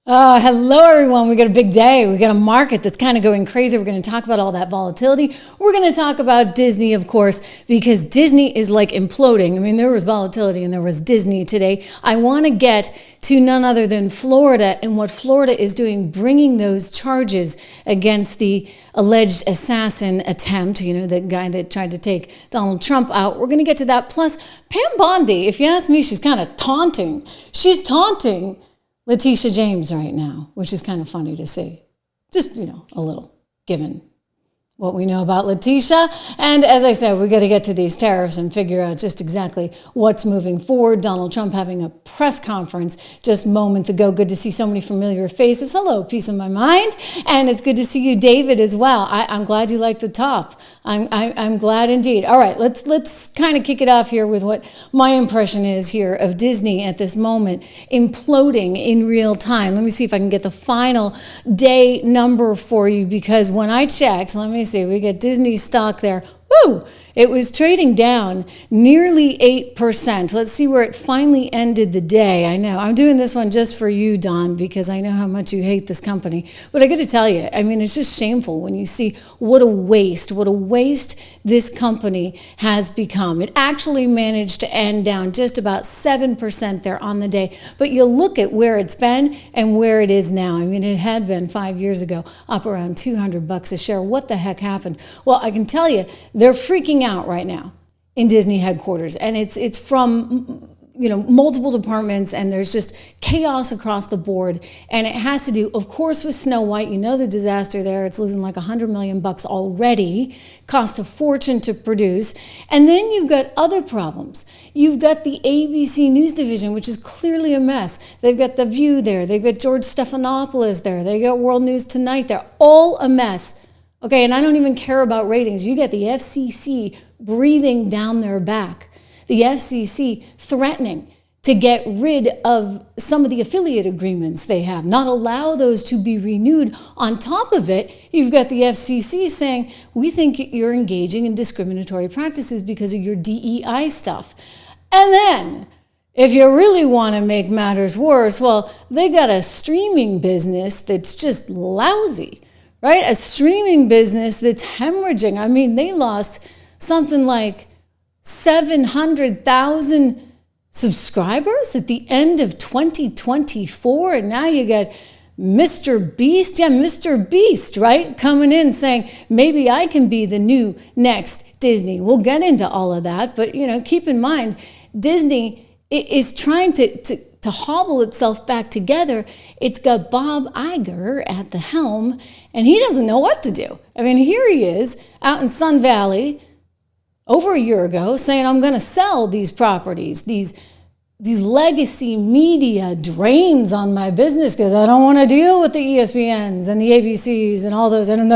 Hello, everyone. We got a big day. We got a market that's kind of going crazy. We're going to talk about all that volatility. We're going to talk about Disney, of course, because Disney is like imploding. I mean, there was volatility and there was Disney today. I want to get to none other than Florida and what Florida is doing, bringing those charges against the alleged assassin attempt, the guy that tried to take Donald Trump out. We're going to get to that. Plus, Pam Bondi, if you ask me, she's kind of taunting. She's taunting Letitia James right now, which is kind of funny to see. Just, a little, given what we know about Letitia. And as I said, we got to get to these tariffs and figure out just exactly what's moving forward. Donald Trump having a press conference just moments ago. Good to see so many familiar faces. Hello, peace of my mind. And it's good to see you, David, as well. I'm glad you like the top. I'm glad indeed. All right, let's kind of kick it off here with what my impression is here of Disney at this moment, imploding in real time. Let me see if I can get the final day number for you, because when I checked, let me see, we get Disney stock there. Woo! It was trading down nearly 8%. Let's see where it finally ended the day. I know I'm doing this one just for you, Don, because I know how much you hate this company. But I got to tell you, I mean, it's just shameful when you see what a waste this company has become. It actually managed to end down just about 7% there on the day. But you look at where it's been and where it is now. I mean, it had been 5 years ago up around $200 a share. What the heck happened? Well, I can tell you, they're freaking out right now in Disney headquarters, and it's from multiple departments, and there's just chaos across the board. And it has to do, of course, with Snow White. The disaster there. It's losing like $100 million already, cost a fortune to produce. And then you've got other problems. You've got the ABC News division, which is clearly a mess. They've got The View there. They've got George Stephanopoulos there. They got World News Tonight there. All a mess. Okay, and I don't even care about ratings. You get the FCC breathing down their back. The FCC threatening to get rid of some of the affiliate agreements they have, not allow those to be renewed. On top of it, you've got the FCC saying, we think you're engaging in discriminatory practices because of your DEI stuff. And then, if you really want to make matters worse, well, they got a streaming business that's just lousy. Right? A streaming business that's hemorrhaging. I mean, they lost something like 700,000 subscribers at the end of 2024. And now you got MrBeast. Yeah, MrBeast, right? Coming in saying, maybe I can be the new next Disney. We'll get into all of that. But, keep in mind, Disney is trying to hobble itself back together. It's got Bob Iger at the helm, and he doesn't know what to do. I mean, here he is out in Sun Valley over a year ago saying, I'm going to sell these properties, these legacy media drains on my business because I don't want to deal with the ESPNs and the ABCs and all those. And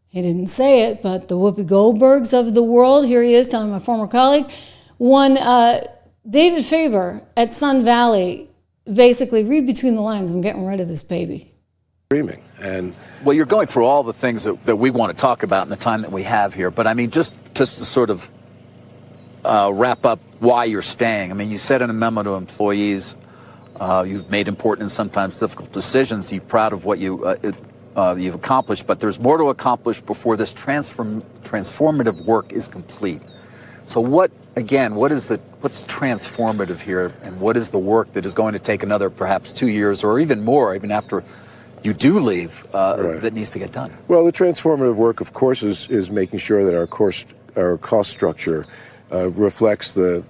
he didn't say it, but the Whoopi Goldbergs of the world, here he is telling my former colleague, David Faber at Sun Valley, basically, read between the lines, I'm getting rid of this baby. Dreaming. And well, you're going through all the things that we want to talk about in the time that we have here. But I mean, just to sort of wrap up why you're staying. I mean, you said in a memo to employees, you've made important and sometimes difficult decisions. You're proud of what you've accomplished, but there's more to accomplish before this transformative work is complete. So what's transformative here, and what is the work that is going to take another perhaps 2 years or even more, even after you do leave, that needs to get done? Well, the transformative work, of course, is making sure that our cost structure reflects the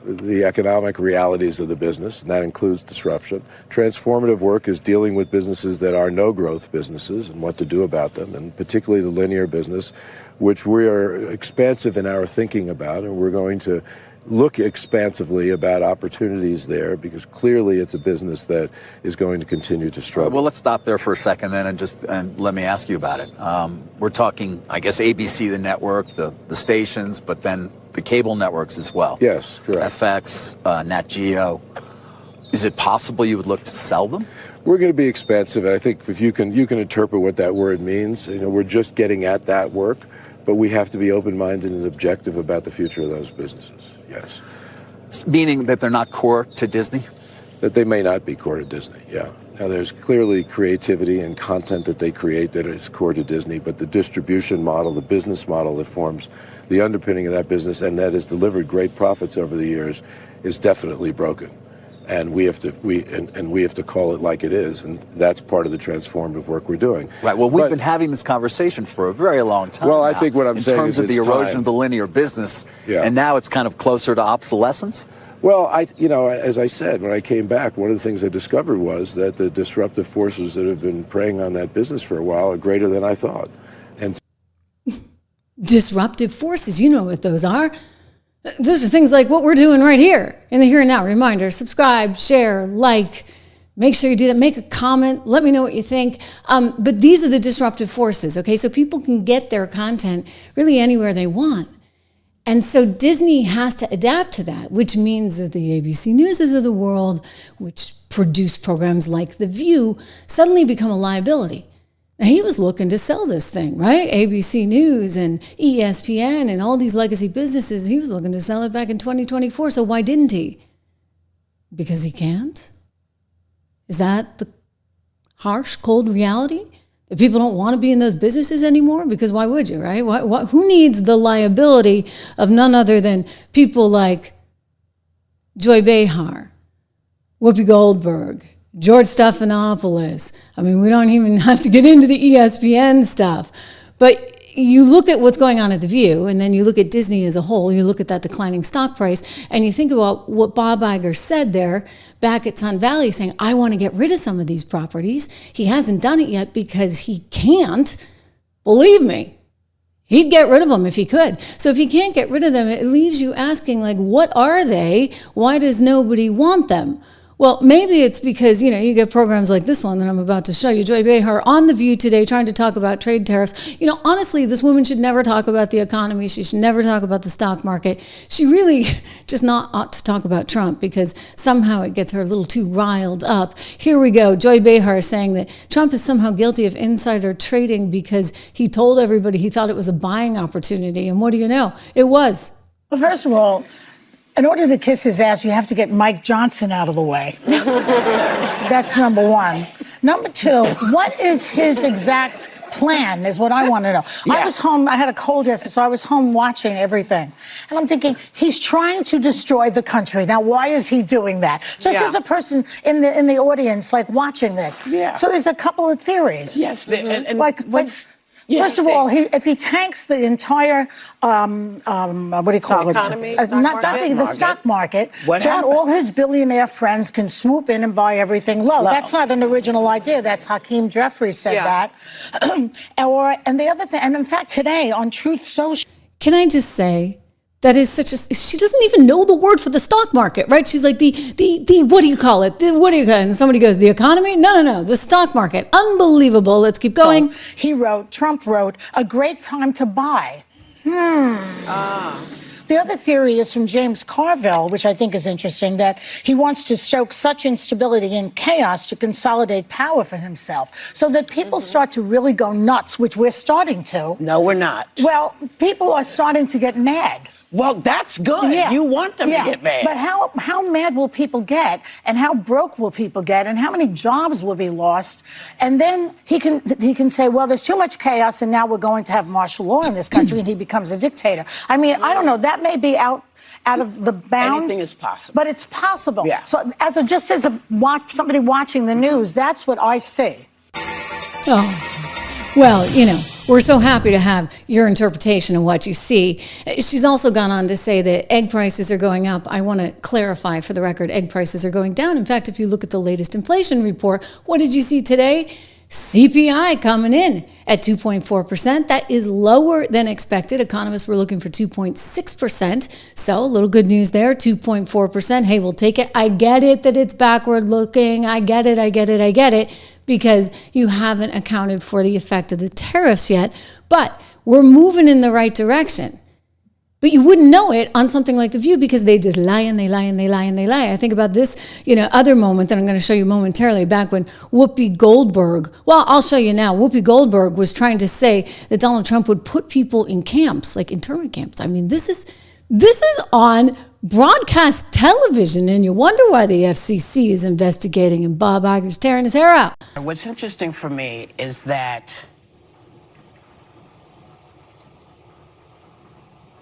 economic realities of the business, and that includes disruption. Transformative work is dealing with businesses that are no-growth businesses and what to do about them, and particularly the linear business, which we are expansive in our thinking about, and we're going to look expansively about opportunities there, because clearly it's a business that is going to continue to struggle. Well, let's stop there for a second then and let me ask you about it. We're talking, I guess, ABC, the network, the stations, but then the cable networks as well. Yes, correct. FX, Nat Geo. Is it possible you would look to sell them? We're going to be expansive. I think if you can interpret what that word means. We're just getting at that work, but we have to be open-minded and objective about the future of those businesses. Yes. Meaning that they're not core to Disney? that they may not be core to Disney, yeah. Now, there's clearly creativity and content that they create that is core to Disney, but the distribution model, the business model that forms the underpinning of that business and that has delivered great profits over the years is definitely broken. And we have to call it like it is, and that's part of the transformative work we're doing. Right. Well, we've been having this conversation for a very long time. Well, I now, think what I'm saying is in terms of the erosion time. of the linear business, Yeah. and now it's kind of closer to obsolescence. Well, as I said, when I came back, one of the things I discovered was that the disruptive forces that have been preying on that business for a while are greater than I thought. And Disruptive forces, you know what those are. Those are things like what we're doing right here in the here and now. Reminder, subscribe, share, like, make sure you do that. Make a comment. Let me know what you think. But these are the disruptive forces, okay? So people can get their content really anywhere they want. And so Disney has to adapt to that, which means that the ABC Newses of the world, which produce programs like The View, suddenly become a liability. Now, he was looking to sell this thing, right? ABC News and ESPN and all these legacy businesses, he was looking to sell it back in 2024. So why didn't he? Because he can't? Is that the harsh, cold reality? That people don't want to be in those businesses anymore? Because why would you, right? Who needs the liability of none other than people like Joy Behar, Whoopi Goldberg, George Stephanopoulos? I mean, we don't even have to get into the ESPN stuff. But you look at what's going on at The View, and then you look at Disney as a whole, you look at that declining stock price, and you think about what Bob Iger said there back at Sun Valley, saying, I want to get rid of some of these properties. He hasn't done it yet because he can't. Believe me, he'd get rid of them if he could. So if he can't get rid of them, it leaves you asking, like, what are they? Why does nobody want them? Well, maybe it's because, you get programs like this one that I'm about to show you. Joy Behar on The View today trying to talk about trade tariffs. Honestly, this woman should never talk about the economy. She should never talk about the stock market. She really just not ought to talk about Trump because somehow it gets her a little too riled up. Here we go. Joy Behar saying that Trump is somehow guilty of insider trading because he told everybody he thought it was a buying opportunity. And what do you know? It was. Well, first of all, in order to kiss his ass, you have to get Mike Johnson out of the way. That's number one. Number two, what is his exact plan is what I want to know. Yeah. I was home. I had a cold yesterday, so I was home watching everything. And I'm thinking, he's trying to destroy the country. Now, why is he doing that? Just as a person in the audience, like, watching this. Yeah. So there's a couple of theories. Yes. And like, what's... Yeah, first of all, if he tanks the entire, what do you call economy, it? The stock market, then all his billionaire friends can swoop in and buy everything low. That's not an original idea. That's Hakeem Jeffries said that. And the other thing, and in fact, today on Truth Social. Can I just say, that is she doesn't even know the word for the stock market, right? She's like, what do you call it? And somebody goes, the economy? No, the stock market. Unbelievable. Let's keep going. Trump wrote, a great time to buy. The other theory is from James Carville, which I think is interesting, that he wants to stoke such instability and chaos to consolidate power for himself so that people start to really go nuts, which we're starting to. No, we're not. Well, people are starting to get mad. Well, that's good. Yeah. You want them to get mad. But how mad will people get, and how broke will people get, and how many jobs will be lost? And then he can say, well, there's too much chaos, and now we're going to have martial law in this country, and he becomes a dictator. I mean, I don't know. That may be out of the bounds. Anything is possible. But it's possible. Yeah. So as somebody watching the news, that's what I see. Oh. Well, we're so happy to have your interpretation of what you see. She's also gone on to say that egg prices are going up. I want to clarify for the record, egg prices are going down. In fact, if you look at the latest inflation report, what did you see today? CPI coming in at 2.4%. That is lower than expected. Economists were looking for 2.6%. So a little good news there, 2.4%. Hey, we'll take it. I get it that it's backward looking. I get it. Because you haven't accounted for the effect of the tariffs yet. But we're moving in the right direction. But you wouldn't know it on something like The View because they just lie and they lie and they lie and they lie. I think about this, other moment that I'm going to show you momentarily, back when Whoopi Goldberg, well, I'll show you now. Whoopi Goldberg was trying to say that Donald Trump would put people in camps, like internment camps. I mean, this is on broadcast television, and you wonder why the FCC is investigating and Bob Iger's tearing his hair out. What's interesting for me is that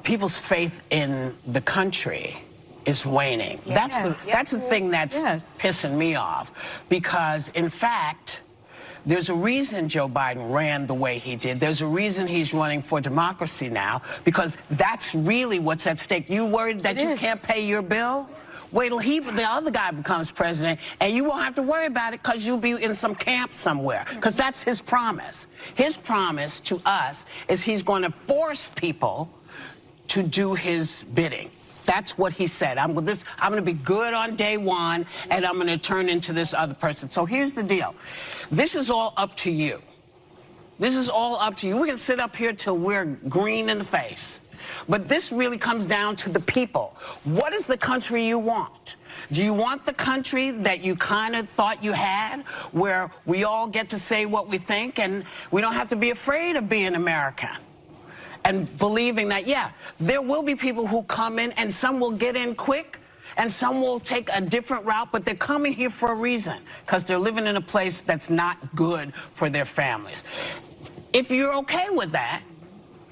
people's faith in the country is waning. That's the thing that's pissing me off, because in fact, there's a reason Joe Biden ran the way he did. There's a reason he's running for democracy now, because that's really what's at stake. You worried that you can't pay your bill? Wait till the other guy becomes president, and you won't have to worry about it because you'll be in some camp somewhere, because that's his promise. His promise to us is he's going to force people to do his bidding. That's what he said. I'm going to be good on day one, and I'm going to turn into this other person. So here's the deal. This is all up to you. This is all up to you. We can sit up here till we're green in the face. But this really comes down to the people. What is the country you want? Do you want the country that you kind of thought you had, where we all get to say what we think and we don't have to be afraid of being American? And believing that, yeah, there will be people who come in, and some will get in quick, and some will take a different route, but they're coming here for a reason, because they're living in a place that's not good for their families. If you're okay with that,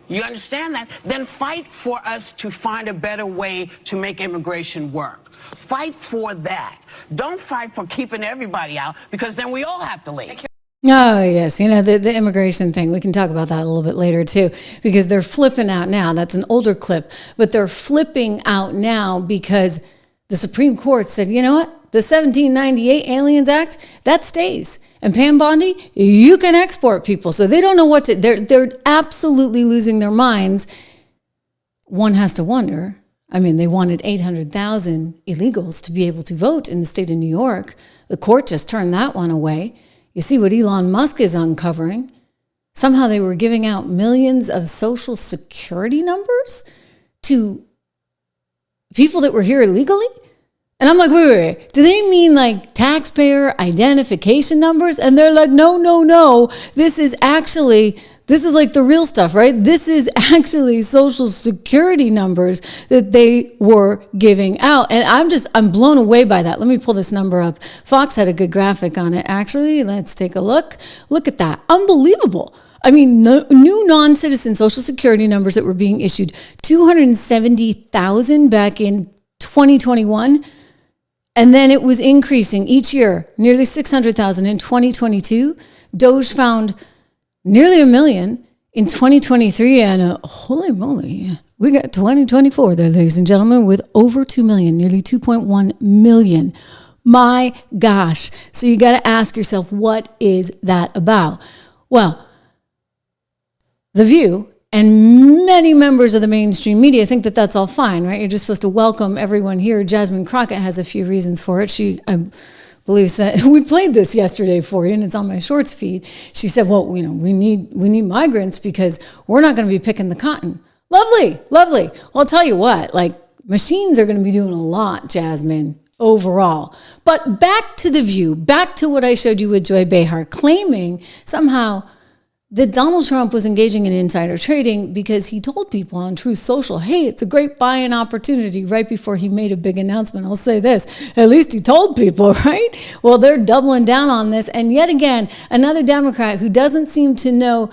you understand that, then fight for us to find a better way to make immigration work. Fight for that. Don't fight for keeping everybody out, because then we all have to leave. Oh, yes. You know, the immigration thing, we can talk about that a little bit later, too, because they're flipping out now. That's an older clip, but they're flipping out now because the Supreme Court said, you know what? The 1798 Aliens Act, that stays. And Pam Bondi, you can export people. So they don't know what to, they're absolutely losing their minds. One has to wonder. I mean, they wanted 800,000 illegals to be able to vote in the state of New York. The court just turned that one away. You see what Elon Musk is uncovering. Somehow they were giving out millions of social security numbers to people that were here illegally. And I'm like, wait. Do they mean like taxpayer identification numbers? And they're like, no. This is like the real stuff, right? This is actually social security numbers that they were giving out. And I'm blown away by that. Let me pull this number up. Fox had a good graphic on it. Actually, let's take a look. Look at that. Unbelievable. I mean, new non-citizen social security numbers that were being issued, 270,000 back in 2021. And then it was increasing each year, nearly 600,000 in 2022. Doge found nearly 1 million in 2023, and holy moly, we got 2024 there, ladies and gentlemen, with over 2 million, nearly 2.1 million. My gosh. So you got to ask yourself, what is that about? Well, The View and many members of the mainstream media think that that's all fine, right? You're just supposed to welcome everyone here. Jasmine Crockett has a few reasons for it. She, I believe, said, we played this yesterday for you, and it's on my shorts feed. She said, well, you know, we need migrants because we're not going to be picking the cotton. Lovely. Well, I'll tell you what, like, machines are going to be doing a lot, Jasmine, overall. But back to The View, back to what I showed you with Joy Behar, claiming somehow that Donald Trump was engaging in insider trading because he told people on Truth Social, hey, it's a great buying opportunity, right before he made a big announcement. I'll say this, at least he told people, right? Well, they're doubling down on this. And yet again, another Democrat who doesn't seem to know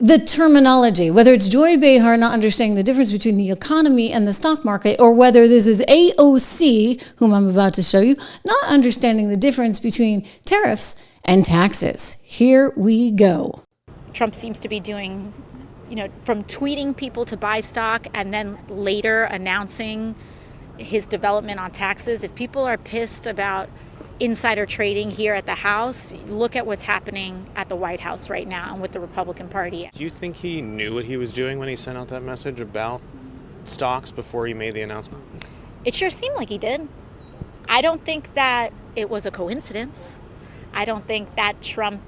the terminology, whether it's Joy Behar not understanding the difference between the economy and the stock market, or whether this is AOC, whom I'm about to show you, not understanding the difference between tariffs and taxes. Here we go. Trump seems to be doing, you know, from tweeting people to buy stock and then later announcing his development on taxes. If people are pissed about insider trading here at the House, look at what's happening at the White House right now and with the Republican Party. Do you think he knew what he was doing when he sent out that message about stocks before he made the announcement? It sure seemed like he did. I don't think that it was a coincidence. I don't think that Trump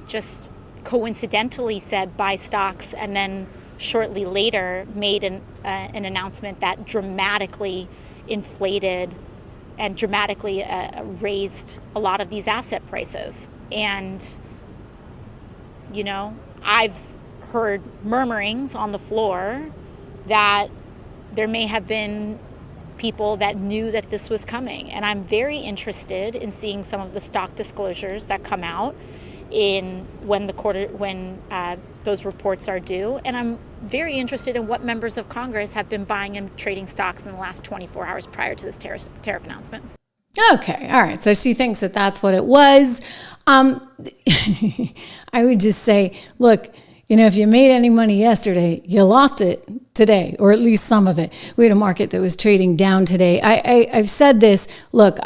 just coincidentally said buy stocks and then shortly later made an announcement that dramatically inflated and dramatically raised a lot of these asset prices. And, you know, I've heard murmurings on the floor that there may have been people that knew that this was coming. And I'm very interested in seeing some of the stock disclosures that come out in when those reports are due. And I'm very interested in what members of Congress have been buying and trading stocks in the last 24 hours prior to this tariff announcement. Okay, all right. So she thinks that that's what it was. I would just say, look, if you made any money yesterday, you lost it today, or at least some of it. We had a market that was trading down today. I've said this. Look,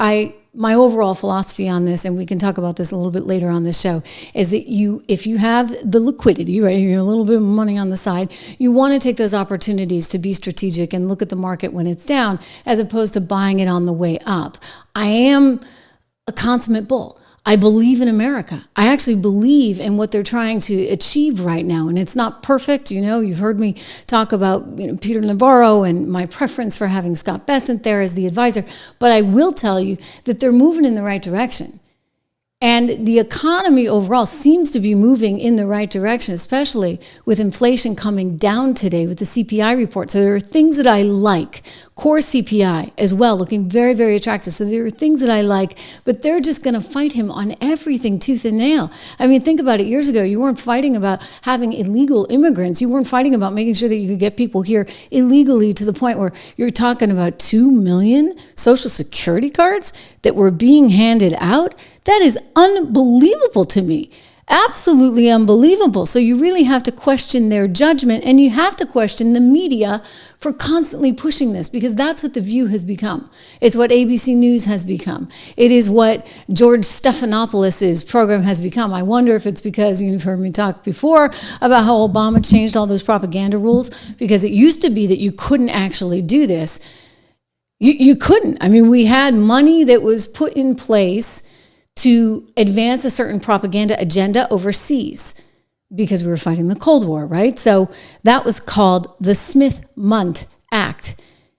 my overall philosophy on this, and we can talk about this a little bit later on this show, is that if you have the liquidity, right, you have a little bit of money on the side, you want to take those opportunities to be strategic and look at the market when it's down, as opposed to buying it on the way up. I am a consummate bull. I believe in America. I actually believe in what they're trying to achieve right now. And it's not perfect. You've heard me talk about Peter Navarro and my preference for having Scott Bessent there as the advisor. But I will tell you that they're moving in the right direction. And the economy overall seems to be moving in the right direction, especially with inflation coming down today with the CPI report. So there are things that I like. Core CPI as well, looking very, very attractive. So there are things that I like, but they're just going to fight him on everything tooth and nail. I mean, think about it. Years ago, you weren't fighting about having illegal immigrants. You weren't fighting about making sure that you could get people here illegally, to the point where you're talking about 2 million Social Security cards that were being handed out. That is unbelievable to me. Absolutely unbelievable. So you really have to question their judgment, and you have to question the media for constantly pushing this, because that's what The View has become. It's what ABC News has become. It is what George Stephanopoulos' program has become. I wonder if it's because you've heard me talk before about how Obama changed all those propaganda rules, because it used to be that you couldn't actually do this. You couldn't. I mean, we had money that was put in place to advance a certain propaganda agenda overseas because we were fighting the Cold War, right? So that was called the Smith-Mundt Act.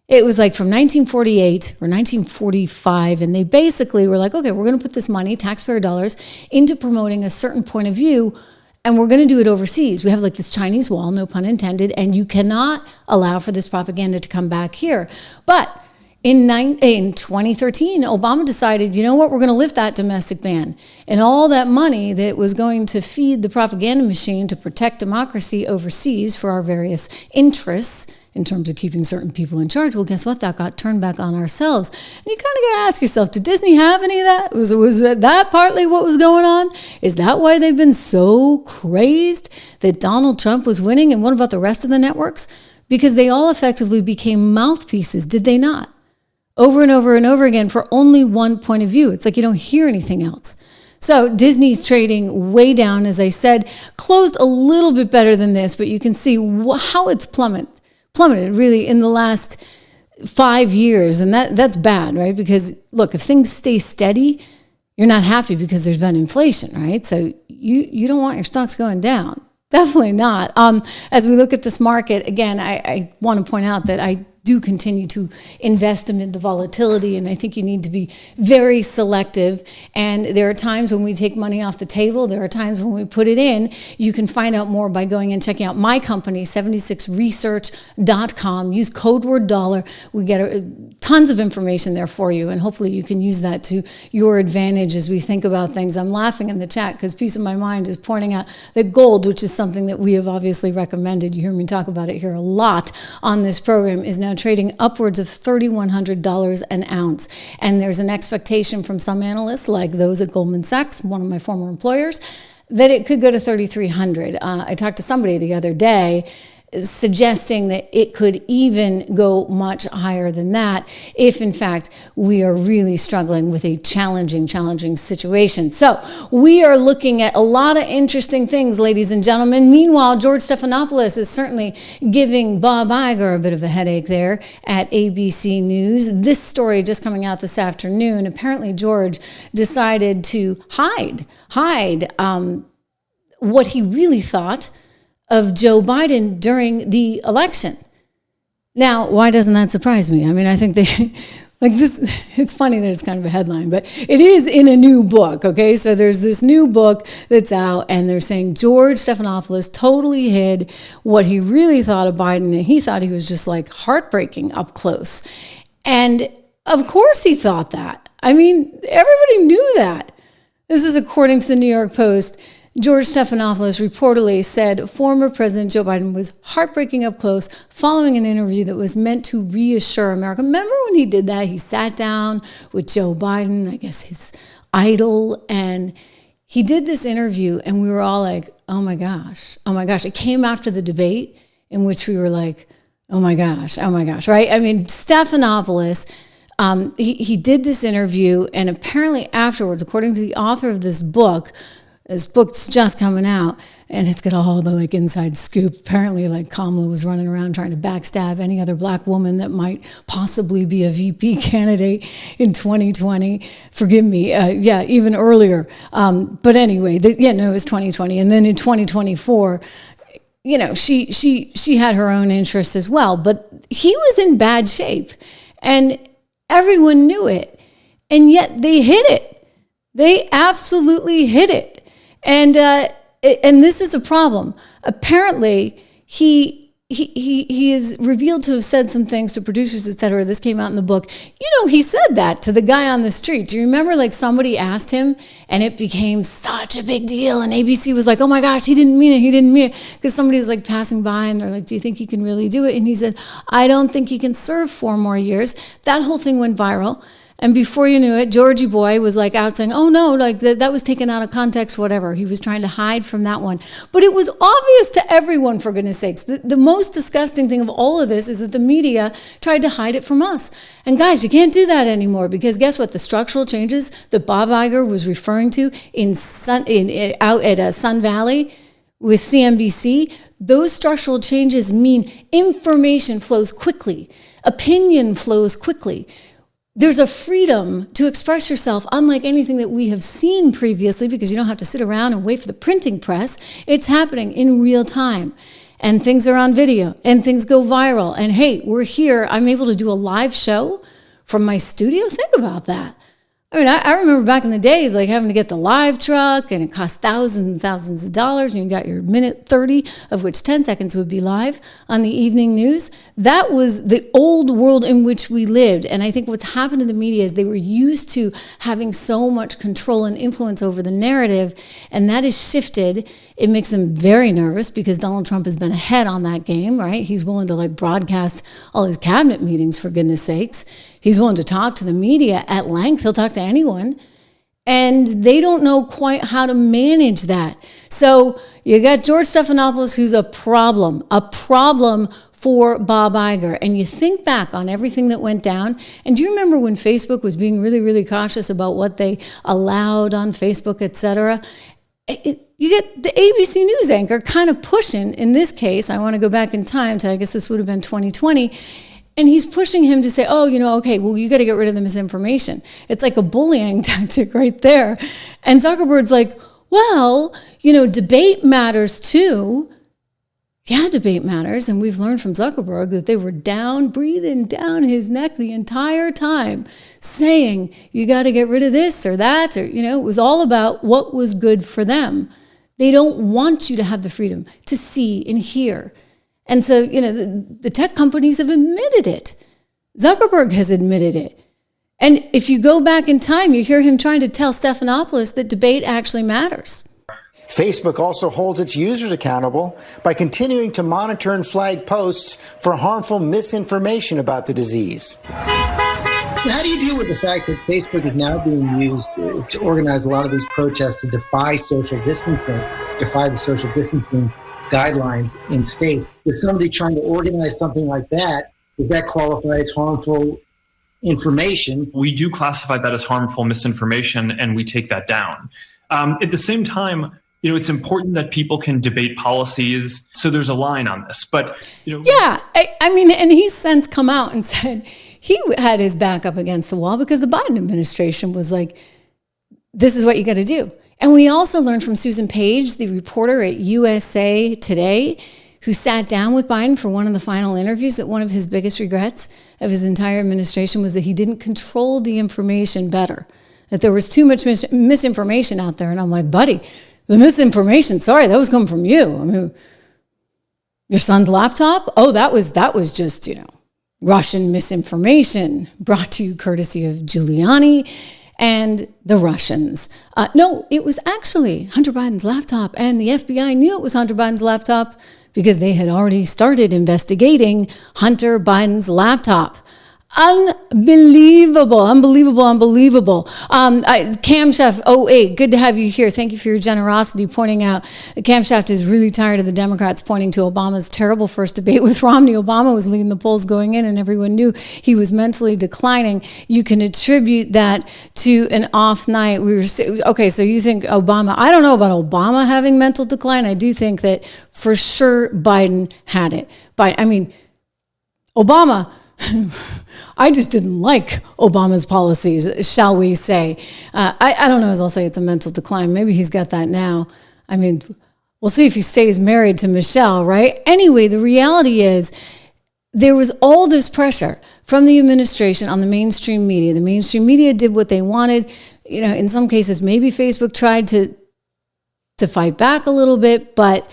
It was like from 1948 or 1945, and they basically were like, okay, we're going to put this money, taxpayer dollars, into promoting a certain point of view, and we're going to do it overseas. We have like this Chinese wall, no pun intended, and you cannot allow for this propaganda to come back here. But in 2013, Obama decided, you know what, we're going to lift that domestic ban. And all that money that was going to feed the propaganda machine to protect democracy overseas for our various interests in terms of keeping certain people in charge, well, guess what? That got turned back on ourselves. And you kind of got to ask yourself, did Disney have any of that? Was that partly what was going on? Is that why they've been so crazed that Donald Trump was winning? And what about the rest of the networks? Because they all effectively became mouthpieces, did they not? Over and over and over again for only one point of view. It's like you don't hear anything else. So Disney's trading way down, as I said, closed a little bit better than this, but you can see how it's plummeted really in the last 5 years. And that's bad, right? Because look, if things stay steady, you're not happy because there's been inflation, right? So you don't want your stocks going down. Definitely not. As we look at this market, again, I want to point out that I do continue to invest amid the volatility, and I think you need to be very selective. And there are times when we take money off the table. There are times when we put it in. You can find out more by going and checking out my company, 76research.com. Use code word dollar. We get tons of information there for you, and hopefully you can use that to your advantage as we think about things. I'm laughing in the chat because Peace of My Mind is pointing out that gold, which is something that we have obviously recommended, you hear me talk about it here a lot on this program, is now trading upwards of $3,100 an ounce. And there's an expectation from some analysts, like those at Goldman Sachs, one of my former employers, that it could go to $3,300. I talked to somebody the other day suggesting that it could even go much higher than that if, in fact, we are really struggling with a challenging situation. So we are looking at a lot of interesting things, ladies and gentlemen. Meanwhile, George Stephanopoulos is certainly giving Bob Iger a bit of a headache there at ABC News. This story just coming out this afternoon. Apparently, George decided to hide what he really thought of Joe Biden during the election. Now, why doesn't that surprise me? I mean, I think they, like this, it's funny that it's kind of a headline, but it is in a new book, okay? So there's this new book that's out, and they're saying George Stephanopoulos totally hid what he really thought of Biden, and he thought he was just like heartbreaking up close. And of course he thought that. I mean, everybody knew that. This is according to the New York Post. George Stephanopoulos reportedly said former President Joe Biden was heartbreaking up close following an interview that was meant to reassure America. Remember when he did that? He sat down with Joe Biden, I guess his idol, and he did this interview, and we were all like, oh my gosh. It came after the debate in which we were like, oh my gosh, right? I mean, Stephanopoulos, he did this interview, and apparently afterwards, according to the author of this book's just coming out, and it's got all the like inside scoop. Apparently, like Kamala was running around trying to backstab any other black woman that might possibly be a VP candidate in 2020. Forgive me, even earlier. But anyway, it was 2020, and then in 2024, she had her own interests as well. But he was in bad shape, and everyone knew it, and yet they hid it. They absolutely hid it. And this is a problem. Apparently, he is revealed to have said some things to producers, et cetera. This came out in the book. He said that to the guy on the street. Do you remember, like, somebody asked him, and it became such a big deal, and ABC was like, oh my gosh, he didn't mean it, because somebody was like passing by, and they're like, do you think he can really do it? And he said, I don't think he can serve 4 more years. That whole thing went viral. And before you knew it, Georgie boy was like out saying, oh no, like that was taken out of context, whatever. He was trying to hide from that one. But it was obvious to everyone, for goodness sakes. The most disgusting thing of all of this is that the media tried to hide it from us. And guys, you can't do that anymore, because guess what? The structural changes that Bob Iger was referring to out at Sun Valley with CNBC, those structural changes mean information flows quickly. Opinion flows quickly. There's a freedom to express yourself unlike anything that we have seen previously, because you don't have to sit around and wait for the printing press. It's happening in real time, and things are on video, and things go viral. And hey, we're here. I'm able to do a live show from my studio. Think about that. I mean, I remember back in the days, like having to get the live truck, and it cost thousands and thousands of dollars, and you got your minute 30, of which 10 seconds would be live on the evening news. That was the old world in which we lived. And I think what's happened to the media is they were used to having so much control and influence over the narrative, and that has shifted. It makes them very nervous, because Donald Trump has been ahead on that game, right? He's willing to like broadcast all his cabinet meetings, for goodness sakes. He's willing to talk to the media at length. He'll talk to anyone. And they don't know quite how to manage that. So you got George Stephanopoulos, who's a problem for Bob Iger. And you think back on everything that went down. And do you remember when Facebook was being really, really cautious about what they allowed on Facebook, et cetera? You get the ABC News anchor kind of pushing, in this case, I want to go back in time to, I guess this would have been 2020, and he's pushing him to say, okay, well, you got to get rid of the misinformation. It's like a bullying tactic right there. And Zuckerberg's like, well, debate matters too. Yeah, debate matters. And we've learned from Zuckerberg that they were breathing down his neck the entire time, saying, you got to get rid of this or that, or, it was all about what was good for them. They don't want you to have the freedom to see and hear. And so, the tech companies have admitted it. Zuckerberg has admitted it. And if you go back in time, you hear him trying to tell Stephanopoulos that debate actually matters. Facebook also holds its users accountable by continuing to monitor and flag posts for harmful misinformation about the disease. How do you deal with the fact that Facebook is now being used to organize a lot of these protests to defy social distancing, defy the social distancing guidelines in states? Is somebody trying to organize something like that, does that qualify as harmful information? We do classify that as harmful misinformation, and we take that down. At the same time, it's important that people can debate policies. So there's a line on this, but yeah, I mean, and he's since come out and said he had his back up against the wall because the Biden administration was like, this is what you got to do. And we also learned from Susan Page, the reporter at USA Today, who sat down with Biden for one of the final interviews, that one of his biggest regrets of his entire administration was that he didn't control the information better, that there was too much misinformation out there. And I'm like, buddy, the misinformation, sorry, that was coming from you. I mean, your son's laptop? Oh, that was just, Russian misinformation, brought to you courtesy of Giuliani and the Russians. No, it was actually Hunter Biden's laptop, and the FBI knew it was Hunter Biden's laptop because they had already started investigating Hunter Biden's laptop. Unbelievable. Camshaft 08, good to have you here. Thank you for your generosity pointing out Camshaft is really tired of the Democrats pointing to Obama's terrible first debate with Romney. Obama was leading the polls going in, and everyone knew he was mentally declining. You can attribute that to an off night. Okay, so you think Obama, I don't know about Obama having mental decline. I do think that for sure Biden had it. But I mean, Obama, I just didn't like Obama's policies, shall we say. I don't know, as I'll say, it's a mental decline. Maybe he's got that now. I mean, we'll see if he stays married to Michelle, right? Anyway, the reality is there was all this pressure from the administration on the mainstream media. The mainstream media did what they wanted. You know, in some cases, maybe Facebook tried to fight back a little bit, but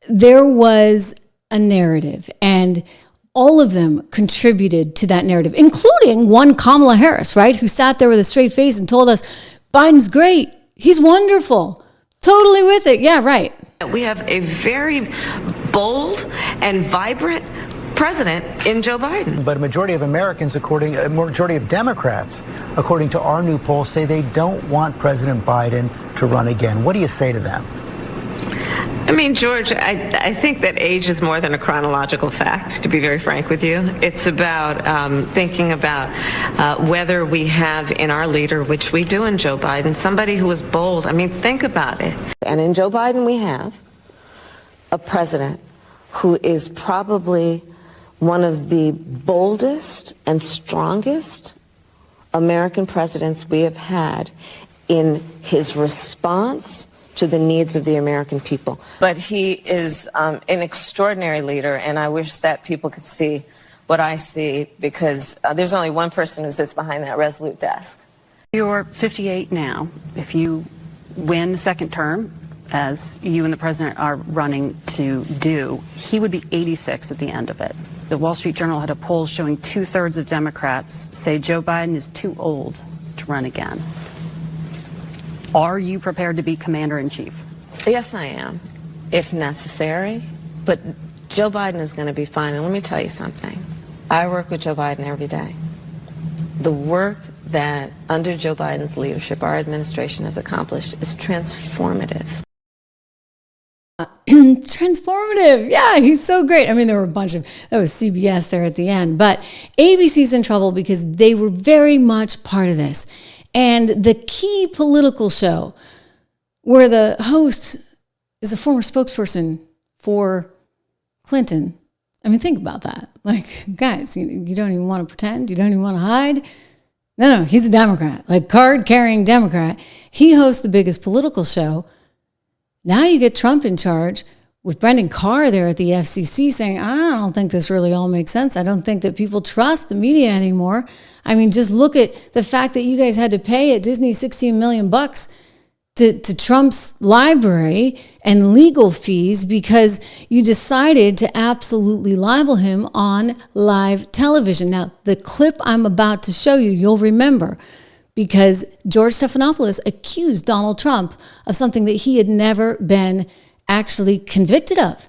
there was a narrative, and all of them contributed to that narrative, including one Kamala Harris, right, who sat there with a straight face and told us, Biden's great, he's wonderful, totally with it. Yeah, right. We have a very bold and vibrant president in Joe Biden. But a majority of Americans, a majority of Democrats, according to our new poll, say they don't want President Biden to run again. What do you say to them? I mean, George, I think that age is more than a chronological fact, to be very frank with you. It's about thinking about whether we have in our leader, which we do in Joe Biden, somebody who is bold. I mean, think about it. And in Joe Biden, we have a president who is probably one of the boldest and strongest American presidents we have had in his response to the needs of the American people. But he is an extraordinary leader, and I wish that people could see what I see, because there's only one person who sits behind that resolute desk. You're 58 now. If you win the second term, as you and the president are running to do, he would be 86 at the end of it. The Wall Street Journal had a poll showing 2/3 of Democrats say Joe Biden is too old to run again. Are you prepared to be commander-in-chief? Yes, I am, if necessary. But Joe Biden is going to be fine. And let me tell you something. I work with Joe Biden every day. The work that under Joe Biden's leadership our administration has accomplished is transformative. Transformative. Yeah, he's so great. I mean, there were a bunch of, that was CBS there at the end, but ABC's in trouble because they were very much part of this. And the key political show where the host is a former spokesperson for Clinton. I mean, think about that. Like, guys, you don't even want to pretend. You don't even want to hide. No, he's a Democrat, like card-carrying Democrat. He hosts the biggest political show. Now you get Trump in charge with Brendan Carr there at the FCC saying, I don't think this really all makes sense. I don't think that people trust the media anymore. I mean, just look at the fact that you guys had to pay at Disney $16 million to Trump's library and legal fees because you decided to absolutely libel him on live television. Now, the clip I'm about to show you, you'll remember, because George Stephanopoulos accused Donald Trump of something that he had never been actually convicted of.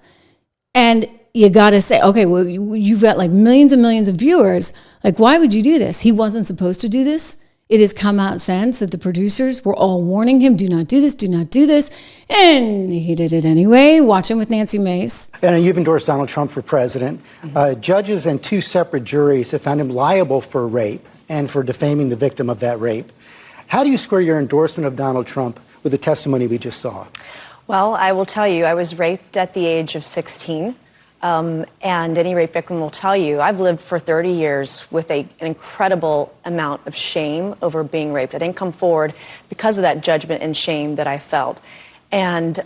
And you got to say, okay, well, you've got like millions and millions of viewers. Like, why would you do this? He wasn't supposed to do this. It has come out since that the producers were all warning him, do not do this, do not do this. And he did it anyway. Watch him with Nancy Mace. And you've endorsed Donald Trump for president. Judges and 2 separate juries have found him liable for rape and for defaming the victim of that rape. How do you square your endorsement of Donald Trump with the testimony we just saw? Well, I will tell you, I was raped at the age of 16. And any rape victim will tell you, I've lived for 30 years with an incredible amount of shame over being raped. I didn't come forward because of that judgment and shame that I felt. And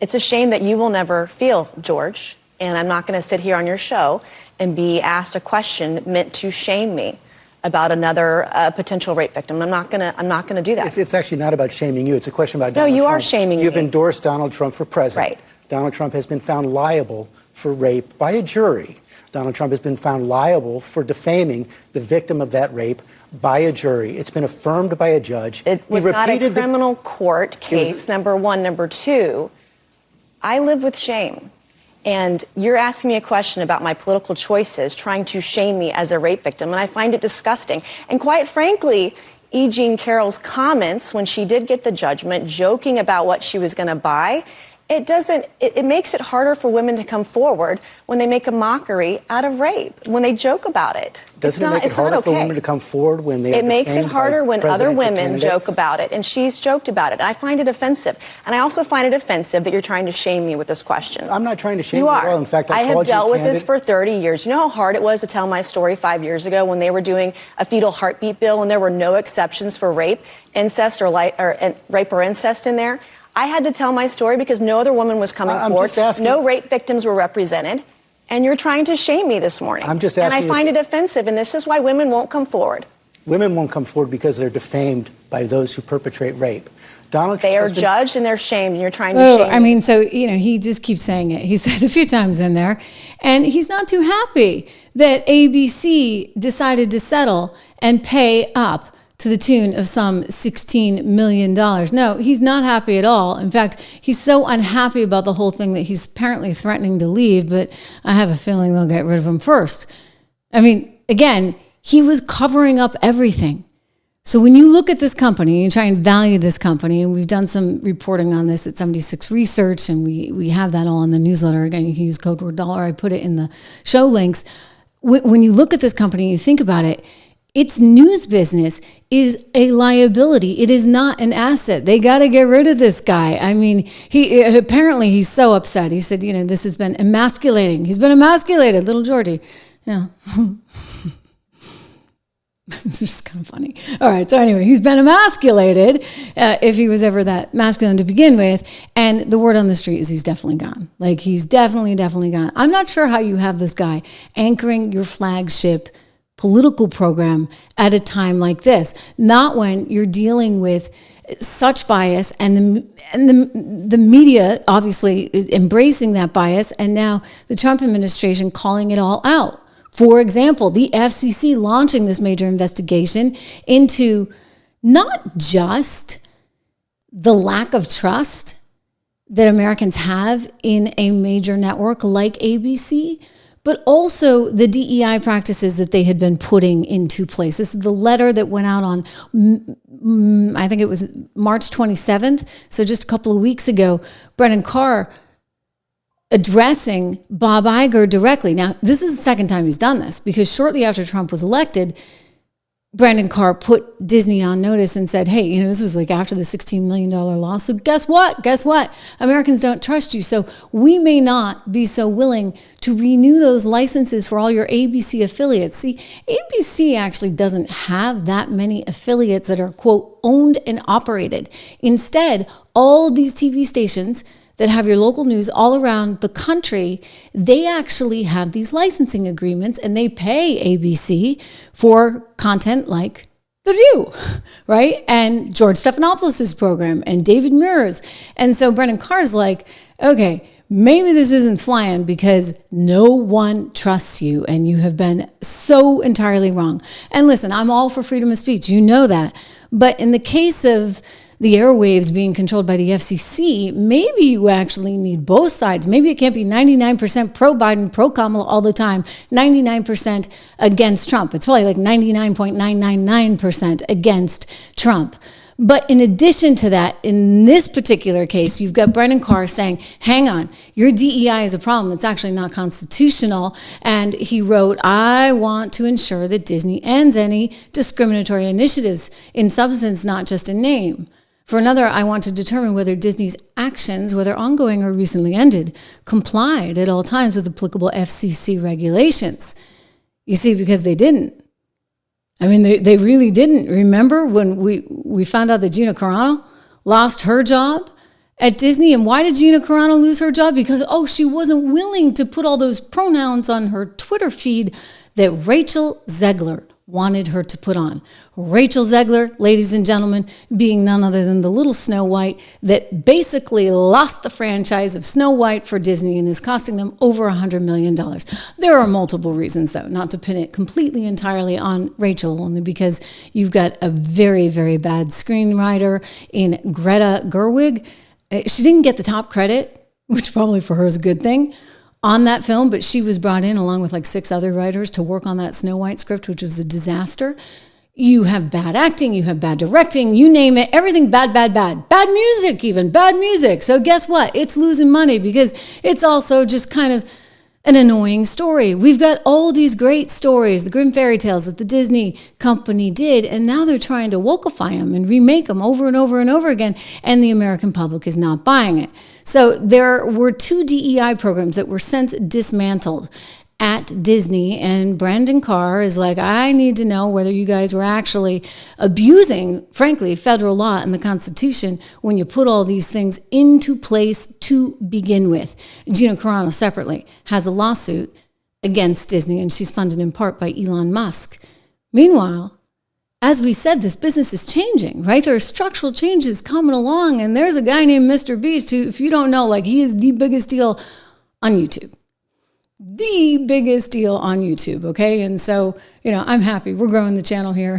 it's a shame that you will never feel, George. And I'm not going to sit here on your show and be asked a question meant to shame me about another potential rape victim. I'm not gonna do that. It's actually not about shaming you. It's a question about Donald Trump. No, you are shaming me. You've endorsed Donald Trump for president. Right. Donald Trump has been found liable for rape by a jury. Donald Trump has been found liable for defaming the victim of that rape by a jury. It's been affirmed by a judge. It was not a criminal court case, number one. Number two, I live with shame. And you're asking me a question about my political choices, trying to shame me as a rape victim, and I find it disgusting. And quite frankly, E. Jean Carroll's comments when she did get the judgment, joking about what she was going to buy, it makes it harder for women to come forward when they make a mockery out of rape, when they joke about it. Doesn't it make it harder for women to come forward when they are It makes it harder when other women candidates? joke about it, and she's joked about it. I find it offensive. And I also find it offensive that you're trying to shame me with this question. I'm not trying to shame you. You Are. at all. In fact, I have called you dealt with this candidate. for 30 years. You know how hard it was to tell my story 5 years ago when they were doing a fetal heartbeat bill and there were no exceptions for rape, incest, or rape or incest in there? I had to tell my story because no other woman was coming forward. No rape victims were represented. And you're trying to shame me this morning. I'm just asking. And I find it offensive, and this is why women won't come forward. Women won't come forward because they're defamed by those who perpetrate rape. Donald Trump they are judged and they're shamed, and you're trying to shame I mean, so, he just keeps saying it. He said a few times in there, and he's not too happy that ABC decided to settle and pay up to the tune of some $16 million. No, he's not happy at all. In fact, he's so unhappy about the whole thing that he's apparently threatening to leave, but I have a feeling they'll get rid of him first. I mean, again, he was covering up everything. So when you look at this company, you try and value this company, and we've done some reporting on this at 76 Research, and we have that all in the newsletter. Again, you can use code word dollar. I put it in the show links. When you look at this company and you think about it, its news business is a liability. It is not an asset. They got to get rid of this guy. I mean, he's so upset. He said, this has been emasculating. He's been emasculated, little Geordie. Yeah. It's just kind of funny. All right. So anyway, he's been emasculated, if he was ever that masculine to begin with. And the word on the street is he's definitely gone. Like, he's definitely gone. I'm not sure how you have this guy anchoring your flagship political program at a time like this, not when you're dealing with such bias and the media obviously embracing that bias, and now the Trump administration calling it all out. For example, the FCC launching this major investigation into not just the lack of trust that Americans have in a major network like ABC, but also the DEI practices that they had been putting into place. This is the letter that went out on, I think it was March 27th, so just a couple of weeks ago, Brennan Carr addressing Bob Iger directly. Now, this is the second time he's done this, because shortly after Trump was elected, Brendan Carr put Disney on notice and said, hey, this was like after the $16 million lawsuit. Guess what? Americans don't trust you. So we may not be so willing to renew those licenses for all your ABC affiliates. See, ABC actually doesn't have that many affiliates that are, quote, owned and operated. Instead, all of these TV stations that have your local news all around the country, they actually have these licensing agreements, and they pay ABC for content like The View, right? And George Stephanopoulos' program and David Muir's. And so Brendan Carr's like, okay, maybe this isn't flying because no one trusts you, and you have been so entirely wrong. And listen, I'm all for freedom of speech. You know that. But in the case of the airwaves being controlled by the FCC, maybe you actually need both sides. Maybe it can't be 99% pro-Biden, pro-Kamala all the time, 99% against Trump. It's probably like 99.999% against Trump. But in addition to that, in this particular case, you've got Brendan Carr saying, hang on, your DEI is a problem. It's actually not constitutional. And he wrote, I want to ensure that Disney ends any discriminatory initiatives in substance, not just in name. For another, I want to determine whether Disney's actions, whether ongoing or recently ended, complied at all times with applicable FCC regulations. You see, because they didn't. I mean, they really didn't. Remember when we found out that Gina Carano lost her job at Disney? And why did Gina Carano lose her job? Because, she wasn't willing to put all those pronouns on her Twitter feed that Rachel Zegler wanted her to put on. Rachel Zegler, ladies and gentlemen, being none other than the little Snow White that basically lost the franchise of Snow White for Disney and is costing them over $100 million. There are multiple reasons, though, not to pin it completely entirely on Rachel, only because you've got a very, very bad screenwriter in Greta Gerwig. She didn't get the top credit, which probably for her is a good thing, on that film, but she was brought in along with like 6 other writers to work on that Snow White script, which was a disaster. You have bad acting, you have bad directing, you name it, everything bad, bad, bad. Bad music even, bad music. So guess what? It's losing money because it's also just kind of an annoying story. We've got all these great stories, the Grimm fairy tales that the Disney company did, and now they're trying to wokeify them and remake them over and over and over again, and the American public is not buying it. So there were 2 DEI programs that were since dismantled at Disney, and Brandon Carr is like, I need to know whether you guys were actually abusing, frankly, federal law and the Constitution when you put all these things into place to begin with. Gina Carano separately has a lawsuit against Disney, and she's funded in part by Elon Musk. Meanwhile, as we said, this business is changing, right? There are structural changes coming along, and there's a guy named MrBeast who, if you don't know, like, he is the biggest deal on YouTube. The biggest deal on YouTube, okay? And so, you know, I'm happy. We're growing the channel here.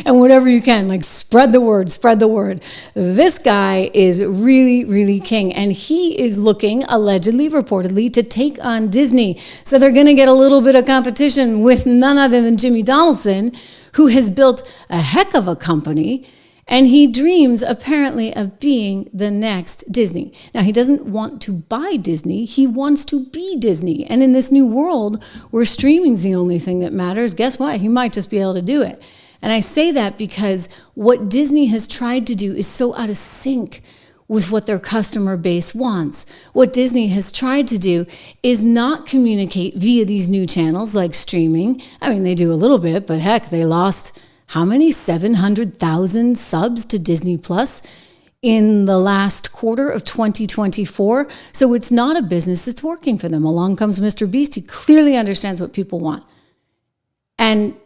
And whatever you can, like, spread the word, spread the word. This guy is really, really king. And he is looking, allegedly, reportedly, to take on Disney. So they're going to get a little bit of competition with none other than Jimmy Donaldson, who has built a heck of a company. And he dreams, apparently, of being the next Disney. Now, he doesn't want to buy Disney. He wants to be Disney. And in this new world where streaming's the only thing that matters, guess what? He might just be able to do it. And I say that because what Disney has tried to do is so out of sync with what their customer base wants. What Disney has tried to do is not communicate via these new channels like streaming. I mean, they do a little bit, but heck, they lost how many? 700,000 subs to Disney Plus in the last quarter of 2024. So it's not a business that's working for them. Along comes MrBeast. He clearly understands what people want. And,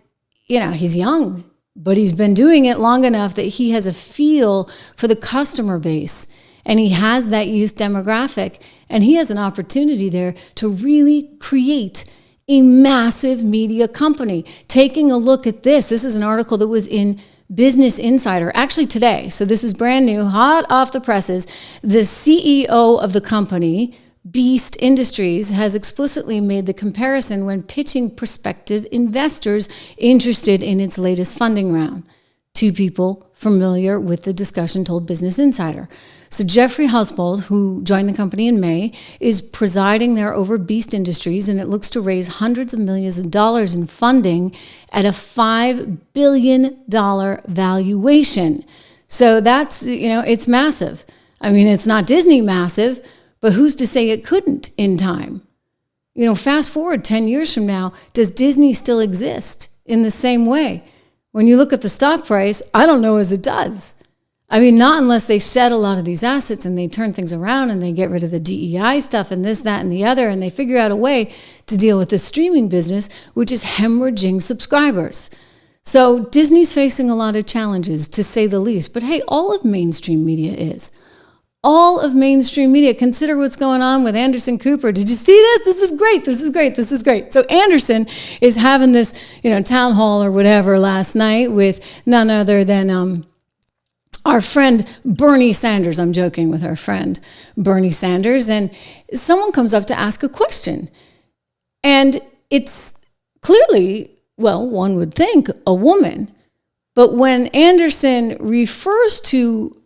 you know, he's young, but he's been doing it long enough that he has a feel for the customer base. And he has that youth demographic. And he has an opportunity there to really create a massive media company. Taking a look at this is an article that was in Business Insider, actually today. So this is brand new, hot off the presses. The CEO of the company, Beast Industries, has explicitly made the comparison when pitching prospective investors interested in its latest funding round. 2 people familiar with the discussion told Business Insider. So Jeffrey Household, who joined the company in May, is presiding there over Beast Industries, and it looks to raise hundreds of millions of dollars in funding at a $5 billion valuation. So that's, you know, it's massive. I mean, it's not Disney massive, but who's to say it couldn't in time? You know, fast forward 10 years from now, does Disney still exist in the same way? When you look at the stock price, I don't know as it does. I mean, not unless they shed a lot of these assets and they turn things around and they get rid of the DEI stuff and this, that, and the other, and they figure out a way to deal with the streaming business, which is hemorrhaging subscribers. So Disney's facing a lot of challenges, to say the least. But hey, all of mainstream media is. All of mainstream media. Consider what's going on with Anderson Cooper. Did you see this? This is great. This is great. This is great. So Anderson is having this, you know, town hall or whatever last night with none other than our friend Bernie Sanders. I'm joking with our friend Bernie Sanders. And someone comes up to ask a question. And it's clearly, well, one would think a woman. But when Anderson refers to,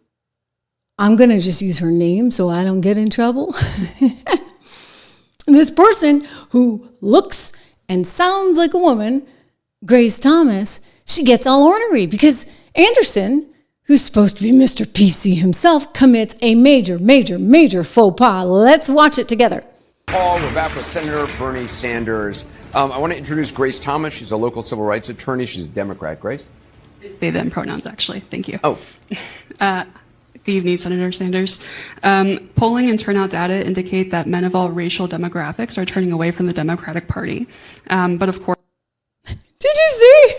I'm going to just use her name so I don't get in trouble. This person who looks and sounds like a woman, Grace Thomas, she gets all ornery because Anderson, who's supposed to be Mr. PC himself, commits a major, major, major faux pas. Let's watch it together. Paul, we're back with Senator Bernie Sanders. I want to introduce Grace Thomas. She's a local civil rights attorney. She's a Democrat. Grace? They, them pronouns, actually. Thank you. Oh. Good evening, Senator Sanders. Polling and turnout data indicate that men of all racial demographics are turning away from the Democratic Party. But of course... Did you see?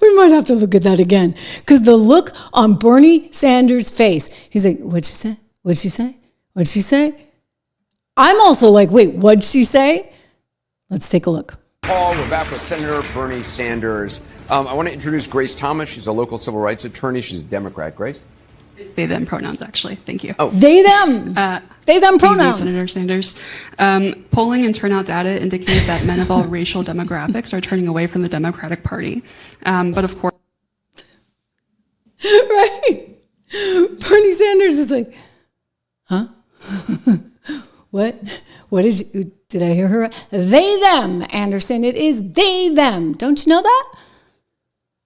We might have to look at that again. Because the look on Bernie Sanders' face, he's like, what'd she say? What'd she say? What'd she say? I'm also like, wait, what'd she say? Let's take a look. Paul, we're back with Senator Bernie Sanders. I want to introduce Grace Thomas. She's a local civil rights attorney. She's a Democrat. Grace? They, them pronouns, actually. Thank you. Oh. They, them. They, them pronouns. Senator Sanders. Polling and turnout data indicate that men of all racial demographics are turning away from the Democratic Party. But of course... Right. Bernie Sanders is like, huh? What? What did I hear her? They, them, Anderson. It is they, them. Don't you know that?